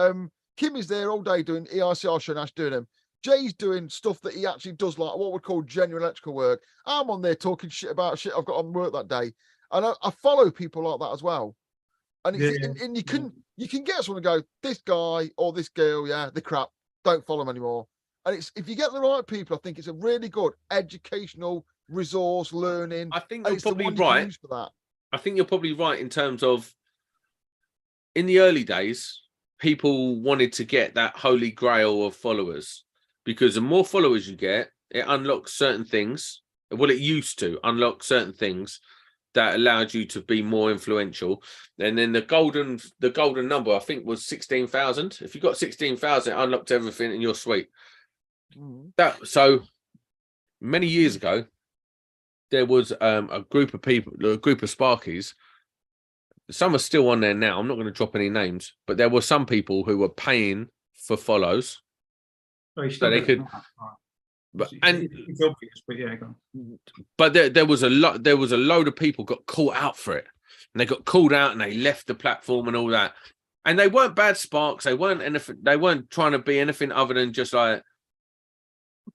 Kim is there all day doing EICR show and Ash doing them. Jay's doing stuff that he actually does, like what we call genuine electrical work. I'm on there talking shit about shit I've got on work that day. And I follow people like that as well. And it's, and you can get someone to go, this guy or this girl, yeah, they're crap. Don't follow them anymore. And it's if you get the right people, I think it's a really good educational resource learning. I think you're probably right. For that. I think you're probably right in terms of in the early days, people wanted to get that holy grail of followers because the more followers you get, it unlocks certain things. Well, it used to unlock certain things that allowed you to be more influential. And then the golden number, I think, was 16,000. If you got 16,000, it unlocked everything and you're sweet. That so many years ago, there was a group of people, a group of Sparkies. Some are still on there now. I'm not going to drop any names, but there were some people who were paying for follows, so they could. But it's obvious, but yeah, go on. But there was a lot. There was a load of people got caught out for it, and they got called out and they left the platform and all that. And they weren't bad sparks. They weren't anything. They weren't trying to be anything other than just like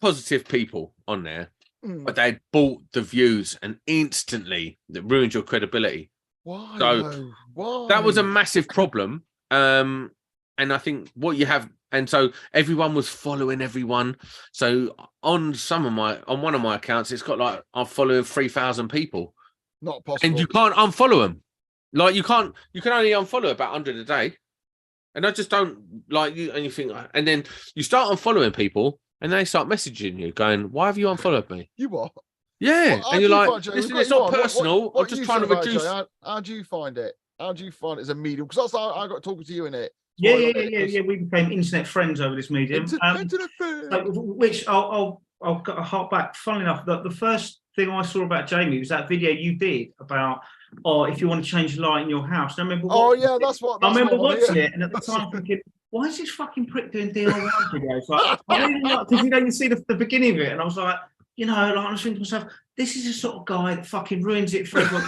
positive people on there. But they bought the views, and instantly that ruined your credibility. Why? So Why? that was a massive problem. And I think what you have, and so everyone was following everyone. So on one of my accounts, it's got like I'm following 3,000 people. Not possible. And you can't unfollow them. Like you can only unfollow about 100 a day. And I just don't like you. And you think, and then you start unfollowing people. And they start messaging you, going, "Why have you unfollowed me?" You what? Yeah, well, and you're like, "Listen, it's not personal. I'm just trying to reduce." How do you find it? How do you find it as a medium? Because that's how I got talking to you in it. Yeah. We became internet friends over this medium. Internet friends. Which I'll hark back. Funnily enough, the first thing I saw about Jamie was that video you did about, if you want to change the light in your house. And I remember. I remember watching it, and at the time thinking, why is this fucking prick doing DIY videos? Like, I really like, because you see the beginning of it, and I was like, I was thinking to myself, this is the sort of guy that fucking ruins it for everyone.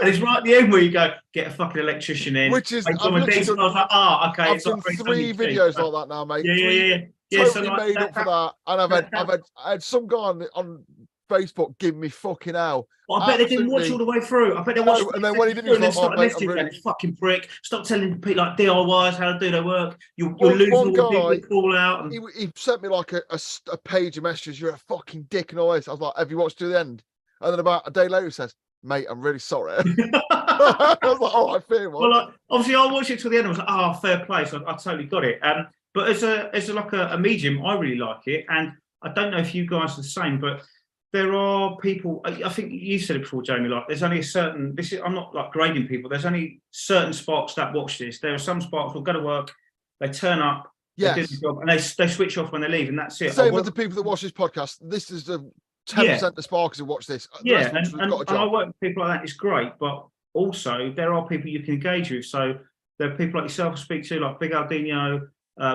And it's right at the end where you go, get a fucking electrician in. Which is, I was like, okay. I've done 3 videos like that now, mate. Yeah. Totally so made up for that. And I had some guy on Facebook give me fucking hell. Well, I bet they didn't watch all the way through. I bet they watched. And then when he didn't, and then start messaging really... this fucking prick. Stop telling people like DIYs how to do their work. You're losing all the people that call out. And... He sent me like a page of messages. You're a fucking dick and all this. I was like, have you watched to the end? And then about a day later, he says, mate, I'm really sorry. I was like, oh, I fear one. Well, obviously, I watched it till the end. I was like, oh, fair play. So I totally got it. But as a medium, I really like it. And I don't know if you guys are the same, but there are people, I think you said it before, Jamie, like there's only a certain, I'm not like grading people, there's only certain sparks that watch this. There are some sparks who'll go to work, they turn up, they do the job, and they switch off when they leave, and that's it. Same with the people that watch this podcast. This is the 10% of sparkers who watch this. Yeah, and I work with people like that, it's great, but also there are people you can engage with. So there are people like yourself I speak to, like Big Aldino,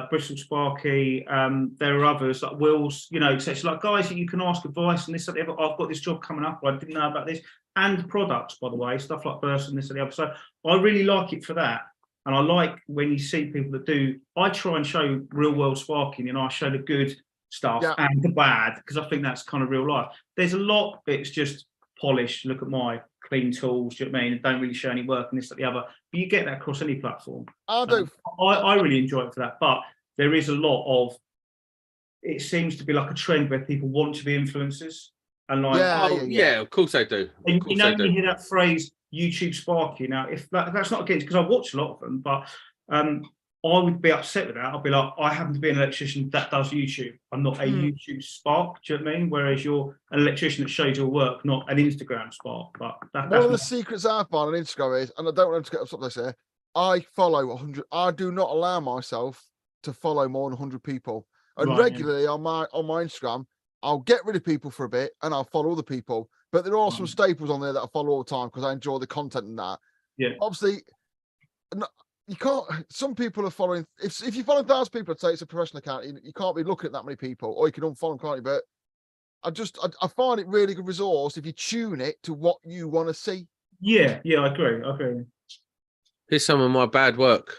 Bristol Sparky, there are others like Will's, etc. Like guys that you can ask advice and this and the other. I've got this job coming up, I didn't know about this, and products, by the way, stuff like Burst and this and the other. So I really like it for that, and I like when you see people that do. I try and show real world sparking, I show the good stuff and the bad because I think that's kind of real life. There's a lot it's just polished. Look at my clean tools, do you know what I mean? And don't really show any work and this and the other. But you get that across any platform. I really enjoy it for that. But there is a lot of, it seems to be like a trend where people want to be influencers. And like, of course they do. And when you hear that phrase, YouTube Sparky. Now, if that's not against, because I watch a lot of them, but I would be upset with that. I'd be like, I happen to be an electrician that does YouTube. I'm not a YouTube spark. Do you know what I mean? Whereas you're an electrician that shows your work, not an Instagram spark. But that's one of the secrets I find on Instagram is, and I don't want to get upset with this here, I follow 100. I do not allow myself to follow more than 100 people. And regularly on my Instagram, I'll get rid of people for a bit and I'll follow other people. But there are some staples on there that I follow all the time because I enjoy the content and that. Yeah. Obviously, you can't. Some people are following. If you follow 1,000 people, I'd say it's a professional account. You can't be looking at that many people, or you can unfollow them, can't you? But I find it really good resource if you tune it to what you want to see. Yeah, I agree. Here's some of my bad work.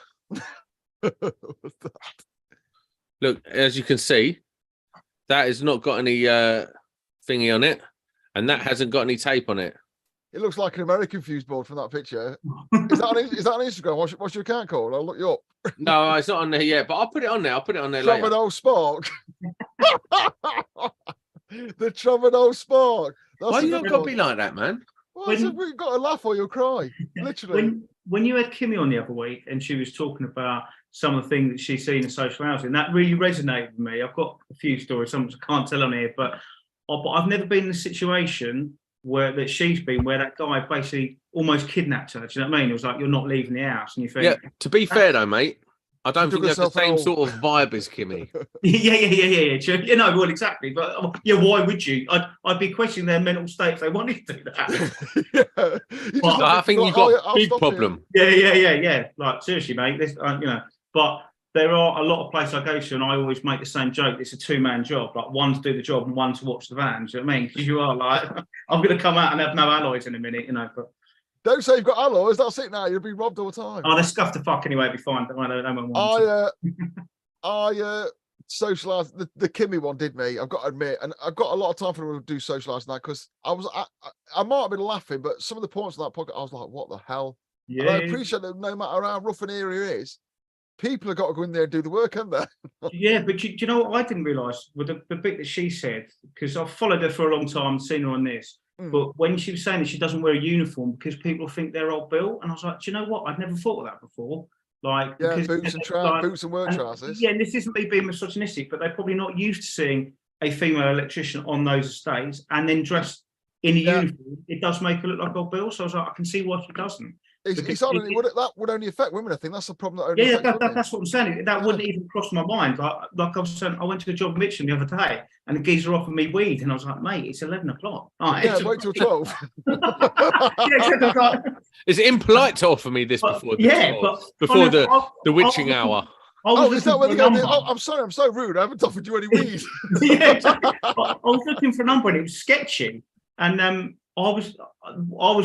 Look, as you can see, that has not got any thingy on it, and that hasn't got any tape on it. It looks like an American fuse board from that picture. Is that on Instagram? What's your account called? I'll look you up. No, it's not on there yet, but I'll put it on there. I'll put it on there later. Trombone Spark. The Trombone Spark. Why you got to be like that, man? Well, we've got to laugh or you'll cry. Literally. When you had Kimmy on the other week and she was talking about some of the things that she's seen in social housing, that really resonated with me. I've got a few stories, some I can't tell on here, but I've never been in a situation that she's been where that guy basically almost kidnapped her. Do you know what I mean? It was like, you're not leaving the house. And you think, yeah, to be fair though, mate, I don't think you have the same sort of vibe as Kimmy. Yeah. You know, well, exactly. But yeah, why would you? I'd be questioning their mental state if they wanted to do that. I think you've got a big problem. Yeah. Like, seriously, mate, this, you know, but there are a lot of places I go to and I always make the same joke. It's a two-man job, like one to do the job and one to watch the van. Do you know what I mean? Because you are like, I'm going to come out and have no alloys in a minute, you know, but... Don't say you've got alloys. That's it now. You'll be robbed all the time. Oh, they scuff the fuck anyway. It'll be fine. I socialised. The Kimmy one did me. I've got to admit, and I've got a lot of time for them to do socialising that because I might have been laughing, but some of the points on that podcast, I was like, what the hell? Yeah. And I appreciate that no matter how rough an area is, people have got to go in there and do the work, haven't they? Yeah, but do you know what I didn't realise with the bit that she said, because I've followed her for a long time, seen her on this. But when she was saying that she doesn't wear a uniform because people think they're old built, and I was like, do you know what? I'd never thought of that before. Like, yeah, because, boots and work trousers. Yeah, and this isn't me being misogynistic, but they're probably not used to seeing a female electrician on those estates and then dressed in a uniform. It does make her look like old Bill. So I was like, I can see why she doesn't. That would only affect women. I think that's the problem. That only that's what I'm saying. That wouldn't even cross my mind. Like I was saying, I went to a job Mitchell the other day, and the geezer offered me weed, and I was like, mate, it's 11 o'clock. Wait till 12. Is it impolite to offer me this before the witching hour? Is that where they go? I'm sorry, I'm so rude. I haven't offered you any weed. I was looking for a number, and it was sketchy, and I was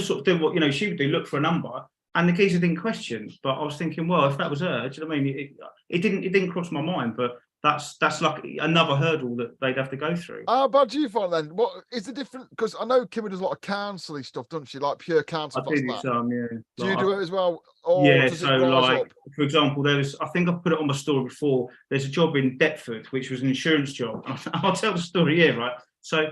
sort of doing what she would do, look for a number, and the geezer didn't question. But I was thinking, well, if that was her, do you know what I mean? It didn't cross my mind, but that's like another hurdle that they'd have to go through. How bad do you find then? What is the difference? Because I know Kimmy does a lot of counsel-y stuff, doesn't she? Like pure counsel. I do some, yeah. Do you do it as well? So like, for example, I think I've put it on my story before. There's a job in Deptford, which was an insurance job. I'll tell the story here, right? So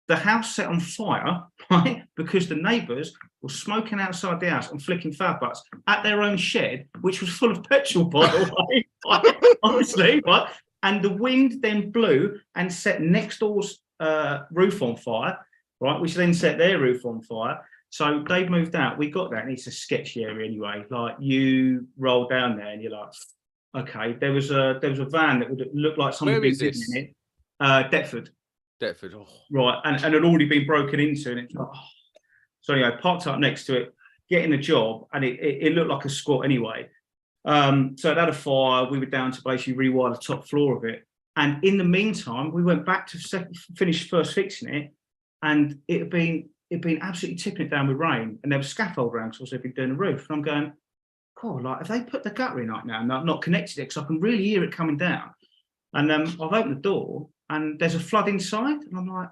the house set on fire, right, because the neighbours were smoking outside the house and flicking fab butts at their own shed, which was full of petrol, by the way. Honestly, right? And the wind then blew and set next door's roof on fire, right? Which then set their roof on fire. So they moved out. We got that, and it's a sketchy area anyway. Like, you roll down there, and you're like, okay. There was a van that would look like somebody been living in it. Deptford. Oh. Right, and had already been broken into, and it's like, so anyway, parked up next to it, getting a job, and it looked like a squat anyway. So it had a fire. We were down to basically rewire the top floor of it, and in the meantime, we went back to finish first fixing it, and it'd been absolutely tipping it down with rain, and there was scaffold around because they'd been doing the roof, and I'm going, God, like, if they put the gutter in right now and I've not connected it, because I can really hear it coming down, and I've opened the door, and there's a flood inside, and I'm like,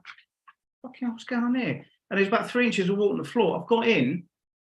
fucking hell, what's going on here? And there's about 3 inches of water on the floor. I've got in,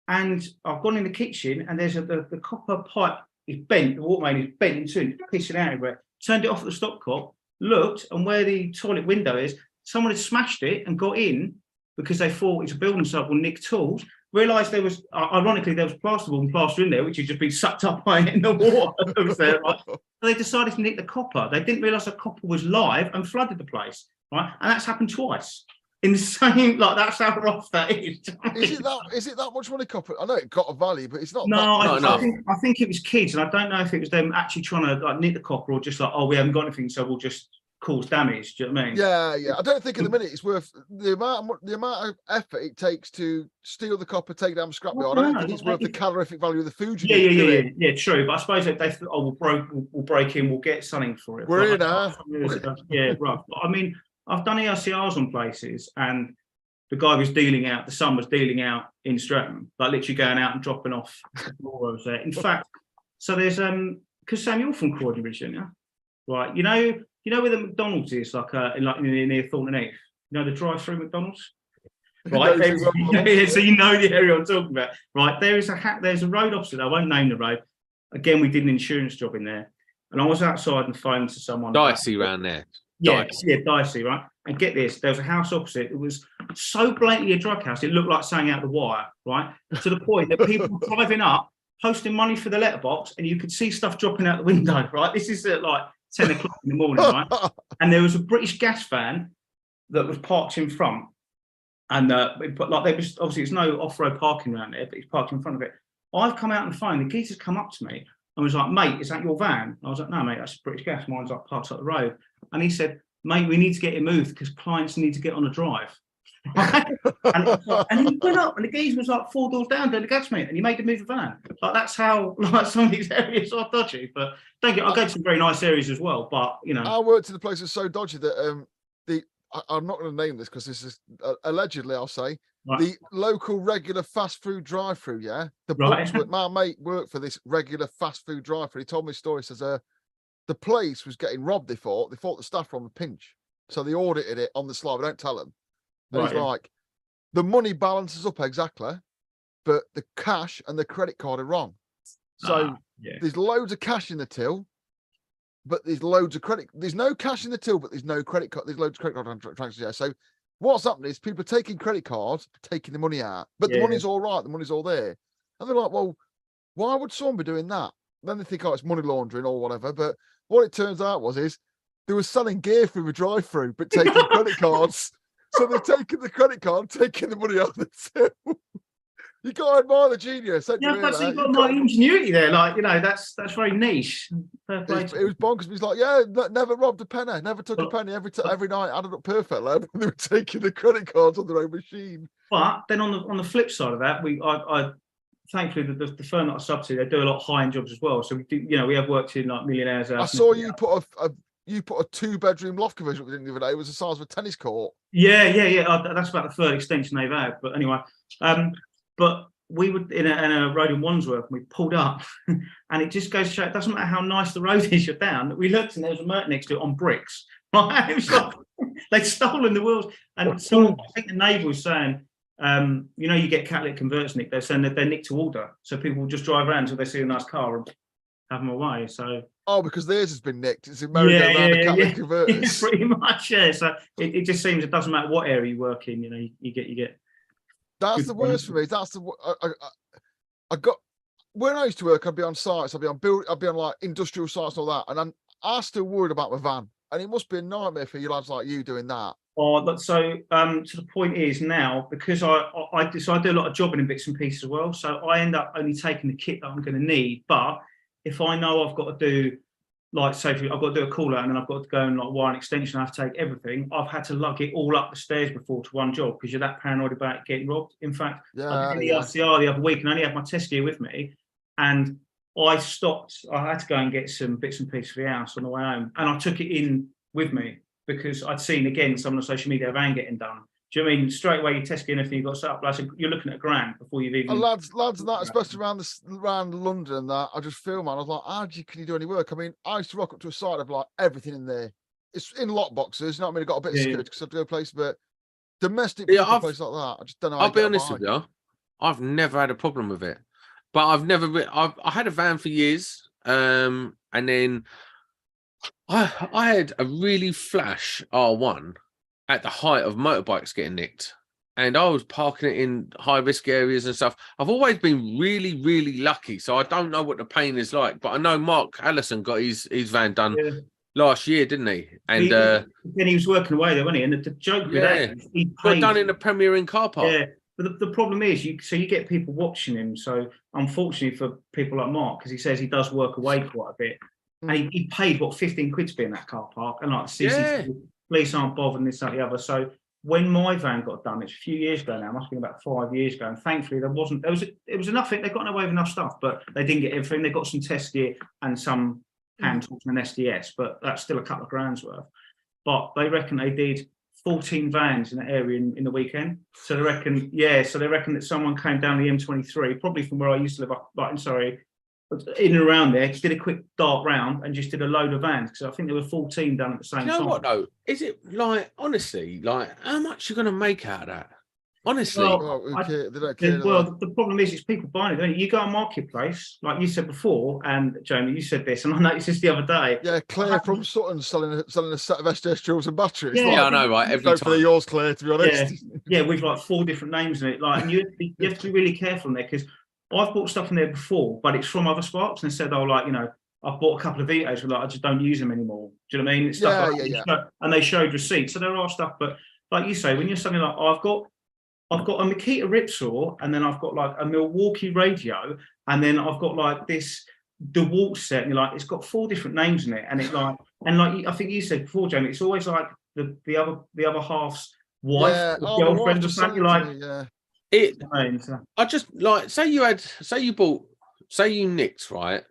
and I've gone in the kitchen, and there's the copper pipe is bent, the water main is bent in two, pissing out everywhere. Turned it off at the stopcock, looked, and where the toilet window is, someone had smashed it and got in because they thought it's a building site or nick tools. Realised there was, ironically, there was plasterboard and plaster in there, which had just been sucked up by it in the water that was there, right? So they decided to nick the copper. They didn't realise the copper was live and flooded the place, right? And that's happened twice. In the same, like, that's how rough that is. Is it that much money, copper? I know it got a value, but it's not. I think it was kids, and I don't know if it was them actually trying to like nick the copper or just like, oh, we haven't got anything, so we'll just cause damage. Do you know what I mean? Yeah. I don't think at the minute it's worth the amount of effort it takes to steal the copper, take down the scrapyard. I don't think it's worth the calorific value of the food. Yeah, true. But I suppose if they thought, oh, we'll break in, we'll get something for it. We're in now. Yeah, right. I mean, I've done ERCRs on places, and the guy was dealing out, the son was dealing out in Streatham, like literally going out and dropping off the floor over there. In fact, so there's because Sam, you're from Croydon originally, yeah? Right? You know where the McDonald's is, like near Thornton Heath. You know the drive-through McDonald's. Right, so you know the area I'm talking about. Right, there's a road opposite. I won't name the road. Again, we did an insurance job in there, and I was outside and phoned to someone. Dicey round there. Yeah, dicey, right? And get this, there was a house opposite. It was so blatantly a drug house, it looked like something out of The Wire, right? To the point that people were driving up, posting money for the letterbox, and you could see stuff dropping out the window, right? This is at like 10 o'clock in the morning, right? And there was a British gas van that was parked in front. And but like there was obviously it's no off-road parking around there, but he's parked in front of it. I've come out on the phone. The geezer's come up to me and was like, "Mate, is that your van?" I was like, "No, mate, that's British Gas. Mine's like parked up the road." And he said, "Mate, we need to get it moved because clients need to get on a drive." and he went up, and the geezer was like 4 doors down doing the gas meter, and he made him move the van. Like that's how like some of these areas are dodgy. But I go to some very nice areas as well. But you know, I worked in a place that's so dodgy that I'm not going to name this because this is allegedly, I'll say, right. The local regular fast food drive-through. Yeah, my mate worked for this regular fast food drive-through. He told me a story. Says the place was getting robbed. They thought the staff were on the pinch, so they audited it on the slide. But don't tell them. And he's like, the money balances up exactly, but the cash and the credit card are wrong. So there's loads of cash in the till. But there's loads of credit. There's no cash in the till, but there's no credit card. There's loads of credit card transactions. Yeah. So what's happening is people are taking credit cards, taking the money out, but the money's all right. The money's all there. And they're like, well, why would someone be doing that? Then they think, oh, it's money laundering or whatever. But what it turns out is they were selling gear through a drive-through, but taking credit cards. So they're taking the credit card, taking the money out of the till. You got to admire the genius. Yeah, but you've got my ingenuity there. Like, you know, that's very niche. It was bonkers. He's like, yeah, never robbed a penny, never took a penny every night, added up perfectly. And they were taking the credit cards on their own machine. But then on the flip side of that, I thankfully the firm that I sub to, they do a lot of high-end jobs as well. So we do, you know, we have worked in like millionaires. I saw you put a 2-bedroom loft conversion we did the other day. It was the size of a tennis court. Yeah. That's about the third extension they've had. But anyway, but we were in a road in Wandsworth, and we pulled up, and it just goes to show it doesn't matter how nice the road is, you're down. We looked, and there was a Merc next to it on bricks. Right? It was like they'd stolen the wheels. And someone, I think the neighbour was saying, you know, you get catalytic converters nicked. They're saying that they're nicked to order, so people will just drive around until they see a nice car and have them away. So because theirs has been nicked. It's in the catalytic converters. Pretty much, yeah. So it just seems it doesn't matter what area you work in. You know, you get. That's the worst for me. That's the I got when I used to work. I'd be on sites. I'd be on like industrial sites and all that. And I'm still worried about my van. And it must be a nightmare for you lads like you doing that. Oh, so to the point is now because I do a lot of jobbing in bits and pieces as well. So I end up only taking the kit that I'm going to need. But if I know I've got to do like say I've got to do a call out and then I've got to go and like wire an extension, I have to take everything. I've had to lug it all up the stairs before to one job because you're that paranoid about it getting robbed. In fact, I did the RCR the other week and I only had my test gear with me, and I stopped. I had to go and get some bits and pieces for the house on the way home, and I took it in with me because I'd seen again some on social media a van getting done. Do you know what I mean? Straight away, you test gear and everything you've got set up. Like, you're looking at $1,000 before you've even. Lads, and that, especially around London and that, I just feel, man, I was like, can you do any work? I mean, I used to rock up to a site of like everything in there. It's in lock boxes, you know what I mean? I got a bit of scared because I have to go places, but domestic place like that, I just don't know. I'll be honest with you, I've never had a problem with it, but I had a van for years, and then I had a really flash R1 at the height of motorbikes getting nicked, and I was parking it in high risk areas and stuff. I've always been really, really lucky, so I don't know what the pain is like. But I know Mark Allison got his van done last year, didn't he? And then he was working away there, wasn't he? And the joke with that, he got done in the Premier Inn car park. Yeah, but the problem is, you get people watching him. So unfortunately for people like Mark, because he says he does work away quite a bit, and he paid what £15 to be in that car park, and like CCTV. Police aren't bothered, and this, that, the other. So when my van got done, it's a few years ago now, must have been about 5 years ago, and thankfully it was enough, they got away with enough stuff, but they didn't get everything. They got some test gear and some hand tools and an SDS, but that's still a couple of grand's worth. But they reckon they did 14 vans in that area in the weekend. So they reckon that someone came down the M23, probably from where I used to live up in Surrey, in and around there, just did a quick dart round and just did a load of vans because I think there were 14 done at the same time. You know what though? Is it like honestly, like how much you're gonna make out of that? Honestly, Well, they don't care. the problem is, it's people buying it. Don't you go on Marketplace, like you said before, and Jamie, you said this, and I noticed this the other day. Yeah, Claire from Sutton selling a set of SDS drills and batteries. Yeah, I know, right? Every time. For yours, Claire, to be honest. Yeah, with like 4 different names in it. Like, and you have to be really careful in there because I've bought stuff in there before, but it's from other Sparks and said, oh, like, you know, I've bought a couple of Vitos, but like I just don't use them anymore. Do you know what I mean? It's stuff and they showed receipts. So there are stuff, but like you say, when you're something like, oh, I've got a Makita Ripsaw, and then I've got like a Milwaukee radio, and then I've got like this DeWalt set, and you're like, it's got 4 different names in it, and it like, and like I think you said before, Jamie, it's always like the other half's wife, or girlfriend, or something. Like, I just like say you nicked right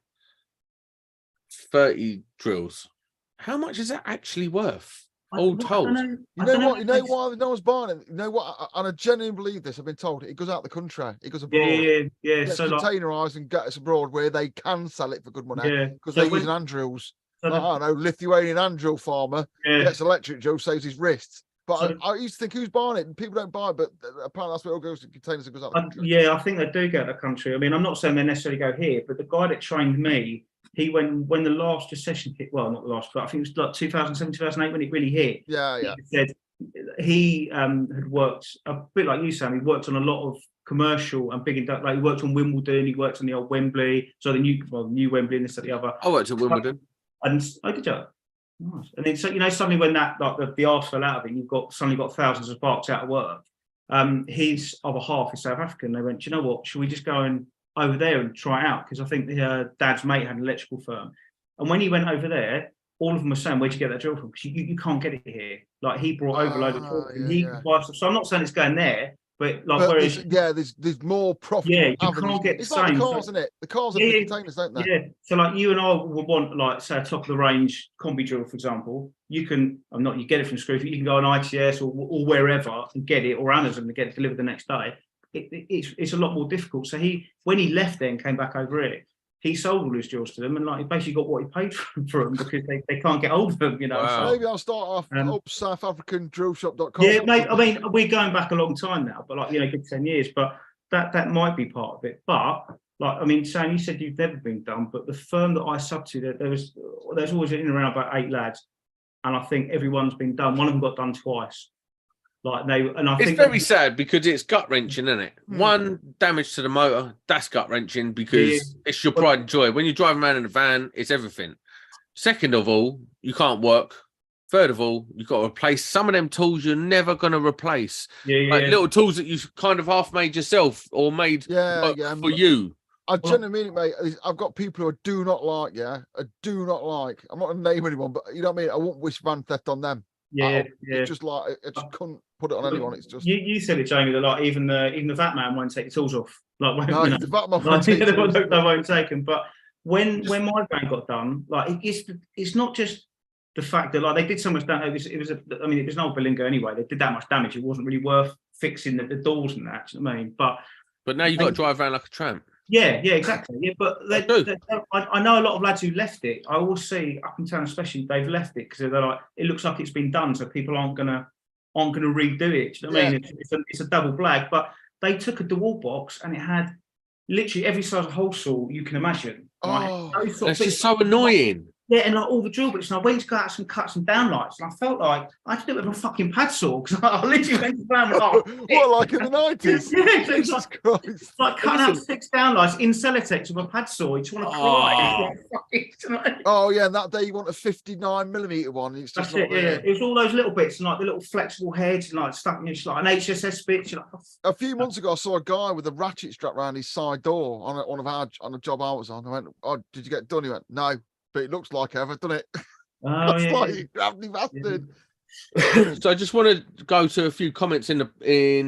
30 drills. How much is that actually worth? All told, you know why no one's buying it. You know what? And I genuinely believe this. I've been told it goes out the country. It goes abroad. Yeah. So containerised and get us abroad where they can sell it for good money. Yeah, because they're using hand drills. I don't know, Lithuanian hand drill farmer gets electric drill, saves his wrists. But I used to think, who's buying it? And people don't buy it, but apparently that's where it all goes to containers and goes out the country. Yeah, I think they do go out the country. I mean, I'm not saying they necessarily go here, but the guy that trained me, he when the last recession hit, well, not the last, but I think it was like 2007, 2008 when it really hit. Yeah. He said he had worked a bit like you, Sam. He worked on a lot of commercial and big, like he worked on Wimbledon, he worked on the old Wembley, so the new Wembley and this and the other. I worked at Wimbledon. And good job. Nice. And then, so you know, suddenly when that like the arse fell out of it, you've suddenly got thousands of Sparks out of work. His other half is South African. They went, do you know what? Should we just go and over there and try it out? Because I think Dad's mate had an electrical firm, and when he went over there, all of them were saying, "Where'd you get that drill from?" Because you can't get it here. Like he brought over a load of drill, and he could buy stuff. So I'm not saying it's going there, but like whereas there's more profit. Yeah, you can't get it's the like same. The cars, isn't it? The cars are the containers, don't they? Yeah. So like you and I would want like say a top of the range combi drill, for example. You can, you get it from Screwfix. You can go on ITS or wherever and get it, or Amazon and get it delivered the next day. It's a lot more difficult. So when he left there and came back over here, he sold all his drills to them, and like he basically got what he paid for them because they can't get hold of them, you know. Wow. So maybe I'll start off up South African drillshop.com. Yeah, mate. I mean, we're going back a long time now, but like good 10 years. But that might be part of it. But like, I mean, Sam, you said you've never been done, but the firm that I sub to, there's always in and around about 8 lads, and I think everyone's been done. One of them got done twice. It's very sad because it's gut wrenching, isn't it? One, damage to the motor, that's gut wrenching because it's your pride and joy. When you're driving around in a van, it's everything. Second of all, you can't work. Third of all, you've got to replace some of them tools you're never going to replace. Little tools that you've kind of half made yourself or made for you. I genuinely mean it, mate. I've got people who I do not like, I'm not going to name anyone, but you know what I mean? I won't wish van theft on them. It's just like, I just couldn't put it on anyone. It's just you said it, Jamie, that like even the VAT man won't take the tools off. Like the VAT man won't take they won't take them. But when my van got done, like it's not just the fact that like they did so much damage. It was an old Berlingo anyway. They did that much damage. It wasn't really worth fixing the doors and that. You know what I mean? But now you've got to drive around like a tramp. Yeah, exactly. Yeah, but I know a lot of lads who left it. I always see up in town, especially they've left it because they're like, it looks like it's been done, so people aren't gonna redo it. Do you know what I mean? It's a double blag. But they took a DeWalt box and it had literally every size of hole saw you can imagine. Oh, right? That's just so annoying. Yeah, and like all the drill bits, and I went to go out and cut some downlights, and I felt like I had to do it with a fucking pad saw because I literally went to plan what, like in the 90s? Yeah, Jesus Christ. Like cutting out 6 downlights in Celotex with a pad saw. You just want to cry. Oh yeah, and that day you want a 59mm one. It's just it. Yeah, it was all those little bits and like the little flexible heads and like stuff in like an HSS bit. Like, a few months ago, I saw a guy with a ratchet strapped around his side door on a job I was on. I went, "Oh, did you get it done?" He went, "No. But it looks like I've done it." Like you gravity bastard. So I just want to go to a few comments in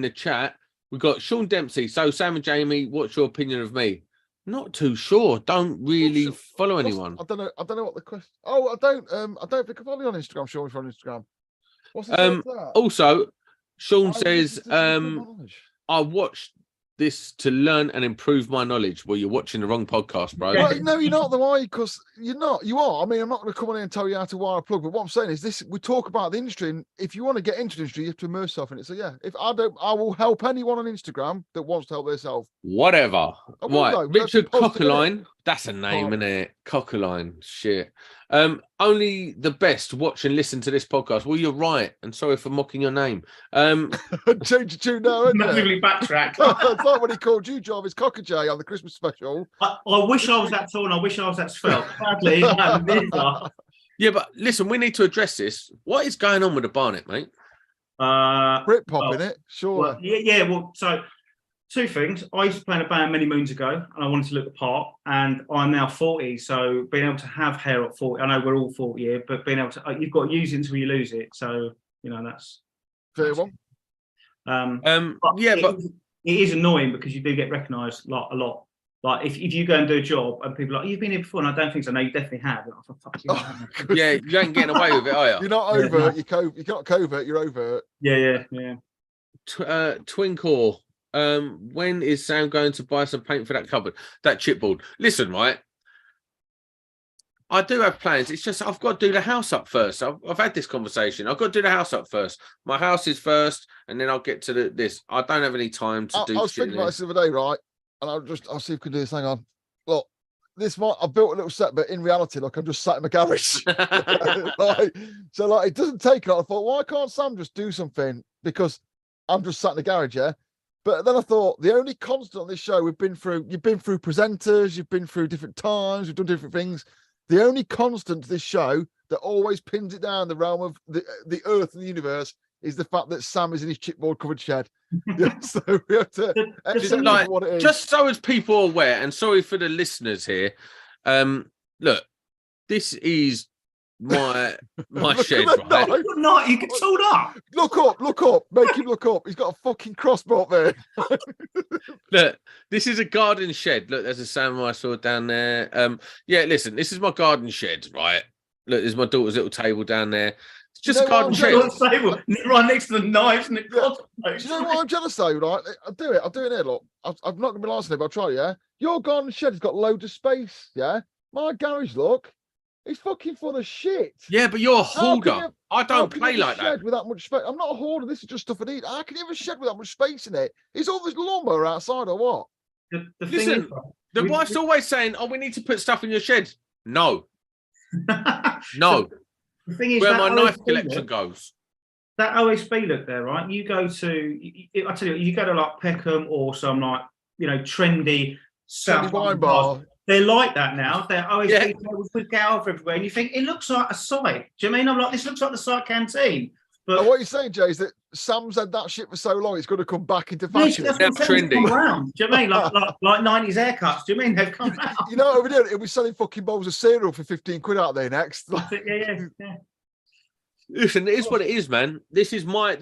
the chat. We've got Sean Dempsey. So Sam and Jamie, what's your opinion of me? Not too sure. Don't really follow anyone. I don't know what the question. Oh, I don't think I follow you on Instagram. Sean from Instagram. What's also, Sean says, I watched this to learn and improve my knowledge. Well, you're watching the wrong podcast, bro. Well, no, you're not, though, are you? Because you're not. You are. I mean, I'm not going to come on in and tell you how to wire a plug, but what I'm saying is this: we talk about the industry, and if you want to get into the industry, you have to immerse yourself in it. So yeah, if I don't, I will help anyone on Instagram that wants to help themselves. Whatever. I will, Right, though. Richard That's posted, Cockerline. That's a name, isn't it? Cockerline. Shit. Only the best watch and listen to this podcast. Well, you're right, and sorry for mocking your name. Change your tune now, isn't it? Massively backtrack. It's like when he called you Jarvis Cockajay on the Christmas special. I wish I was that tall and I wish I was that svelte. Sadly, I'm neither. Yeah, but listen, we need to address this. What is going on with the Barnet, mate? Britpop in it, sure. Well, yeah. Well, so two things. I used to play in a band many moons ago, and I wanted to look the part. And I'm now 40, so being able to have hair at 40, I know we're all 40 here, but being able to, you've got to use it until you lose it. So that's Fair one. It is annoying because you do get recognised a lot. Like if you go and do a job and people are like, "Oh, you've been here before," and I don't think so. No, you definitely have. Yeah, you ain't getting away with it, are you? You're not overt. You're not covert. You're overt. Yeah. Twinkle. When is Sam going to buy some paint for that cupboard? That chipboard. Listen, right. I do have plans. It's just I've got to do the house up first. I've had this conversation. I've got to do the house up first. My house is first, and then I'll get to this. I don't have any time to do. I was thinking about this the other day, right? And I'll see if we can do this. Hang on. Look, I've built a little set, but in reality, look, I'm just sat in my garage. So it doesn't take a lot. I thought, why can't Sam just do something? Because I'm just sat in the garage, yeah. But then I thought the only constant on this show you've been through presenters, you've been through different times, we've done different things. The only constant to this show that always pins it down the realm of the earth and the universe is the fact that Sam is in his chipboard covered shed. Yeah, so we have to accept what it is. Just so as people are aware, and sorry for the listeners here. Look, this is my shed, right? No, you get sold up. Look up, make him look up. He's got a fucking crossbow up there. Look, this is a garden shed. Look, there's a samurai sword down there. Yeah, listen, this is my garden shed, right? Look, there's my daughter's little table down there. It's just a garden shed. Right next to the knives and the crossbows. Do you know what I'm jealous though, right? I'll do it here, look. I'm not gonna be lying, but I'll try, yeah. Your garden shed has got loads of space, yeah. My garage, look. It's fucking full of shit. Yeah, but you're a hoarder. I don't play like that. With that much space. I'm not a hoarder. This is just stuff I need. How can you have a shed with that much space in it? Is all this lawnmower outside or what? Listen, the wife's always saying, "Oh, we need to put stuff in your shed." No. No. The thing is, where my knife collection goes. That OSB look there, right? You go to, I tell you go to like Peckham or some like trendy South wine bar. They're like that now. They're OSB tables with Galv everywhere, and you think it looks like a site. Do you mean I'm like this looks like the site canteen? But what you're saying, Jay, is that Sam's had that shit for so long, it's going to come back into fashion. Yes, that's trendy. Do you mean like 90s haircuts? Do you mean they've come out? You know what we're doing? It'll be selling fucking bowls of cereal for 15 quid out there next. Yeah. Listen, it is what it is, man. This is my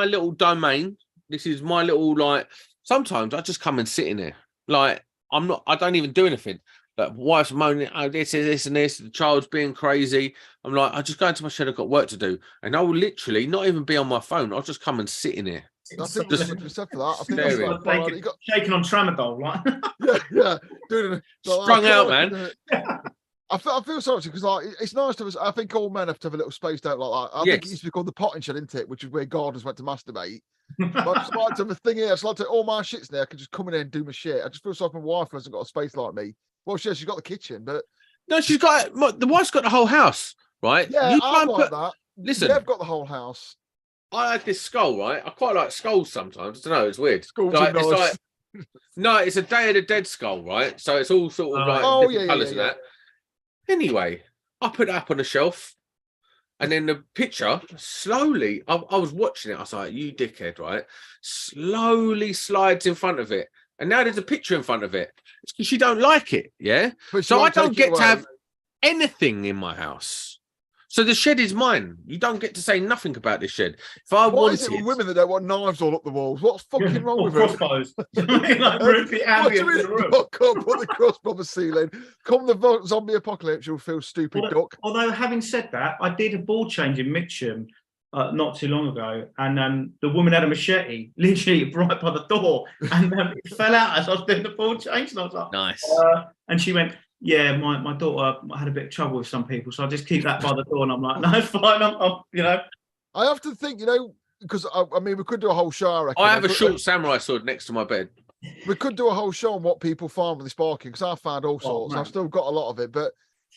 little domain. This is my little sometimes I just come and sit in there. I don't even do anything. Like wife's moaning, oh, this is this and this, the child's being crazy. I'm like, I just go into my shed, I've got work to do. And I will literally not even be on my phone. I'll just come and sit in here. I think there's 100% for that. I think that's shaking on tramadol, right? yeah. Doing strung out, man. I feel sorry because it's nice to. I think all men have to have a little space, don't like that. I think it used to be called the potting shed, isn't it? Which is where gardeners went to masturbate. But I just like to have a thing here. I just like to all my shit's there. I can just come in there and do my shit. I just feel sorry for my wife who hasn't got a space like me. Well, she's got the kitchen, but no, she's got the wife's got the whole house, right? Yeah, I like that. Listen, they've got the whole house. I had this skull, right? I quite like skulls sometimes. I don't know, it's weird. Nice. No, it's a Day of the Dead skull, right? So it's all sort of different colours and that. Anyway, I put it up on a shelf, and then the picture slowly. I was watching it. I was like, "You dickhead!" Right? Slowly slides in front of it, and now there's a picture in front of it. It's because she don't like it, yeah. So I don't get to have anything in my house. So the shed is mine. You don't get to say nothing about this shed. If I wanted, is it with women that don't want knives all up the walls? What's fucking wrong with crossbows? Put the crossbow on the ceiling. Come the zombie apocalypse, you'll feel stupid, duck. Although having said that, I did a ball change in Mitcham not too long ago, and the woman had a machete literally right by the door, and it fell out as I was doing the ball change, and I was like, Nice. and she went, yeah, my daughter had a bit of trouble with some people, so I just keep that by the door, and I'm like, no, it's fine, I'm I often think, because I mean, we could do a whole show. I have a short samurai sword next to my bed. We could do a whole show on what people find with the Sparky, because I found all sorts. I've still got a lot of it, but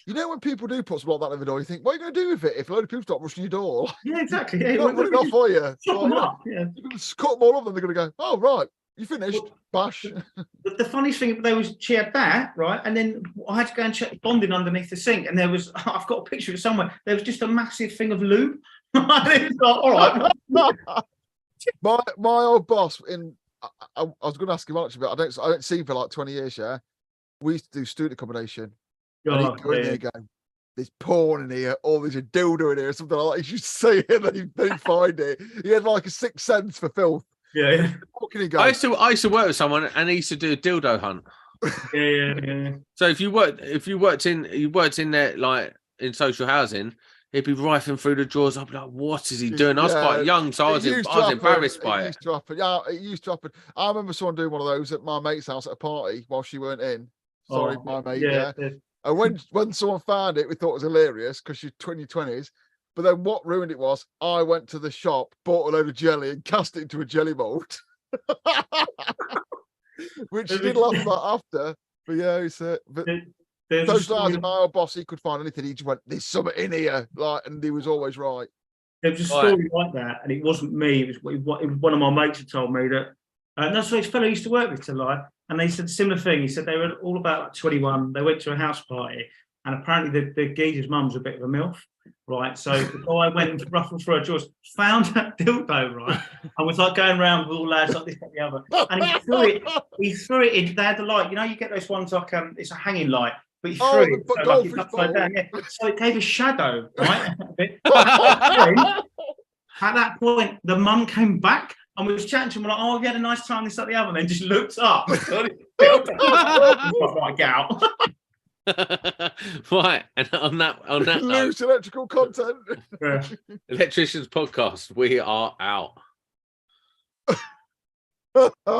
when people do put something like that in the door, you think, what are you going to do with it if a load of people start rushing your door? Yeah, exactly. Yeah, Not running off for you. Chop them up. Yeah. You can just cut them all up, and they're going to go, oh, right, you finished. Bash. The funniest thing, she had that, right? And then I had to go and check the bonding underneath the sink. And I've got a picture of it somewhere. There was just a massive thing of lube. It was like, all right. my old boss I was going to ask him actually, but I don't see him for like 20 years. Yeah, we used to do student accommodation, and he'd go in there going, "There's porn in here, or there's a dildo in here, or something like that." He used to say it, and then he'd find it. He had like a sixth sense for filth. Yeah. What can he go? I used to work with someone, and he used to do a dildo hunt. Yeah. So if you worked in there like in social housing, he'd be rifling through the drawers. I'd be like, what is he doing? I was quite young, so I was embarrassed by it. Yeah, it used to happen. I remember someone doing one of those at my mate's house at a party while she weren't in. Sorry, my mate. Yeah. And when someone found it, we thought it was hilarious because she's 20s. But then what ruined it was I went to the shop, bought a load of jelly, and cast it into a jelly mold. Which she did laugh about after. But yeah, socialising, my old boss, he could find anything. He just went, "There's something in here," and he was always right. There was a story like that, and it wasn't me. It was one of my mates had told me that. And that's what this fellow used to work with, and they said a similar thing. He said they were all about 21. They went to a house party, and apparently the geezer's mum's a bit of a MILF, right? So the guy went and ruffled through her drawers, found that dildo, right, and was like going around with all lads like this, that, the other, and he threw it in. They had the light, you get those ones like it's a hanging light. But he threw it so like it's upside down, so it gave a shadow, right? At that point, the mum came back and was chatting to him like, "Oh, we had a nice time, this, that, the other," and then just looked up. Like, get out. Right, and on that loose electrical content. Electricians Podcast, we are out.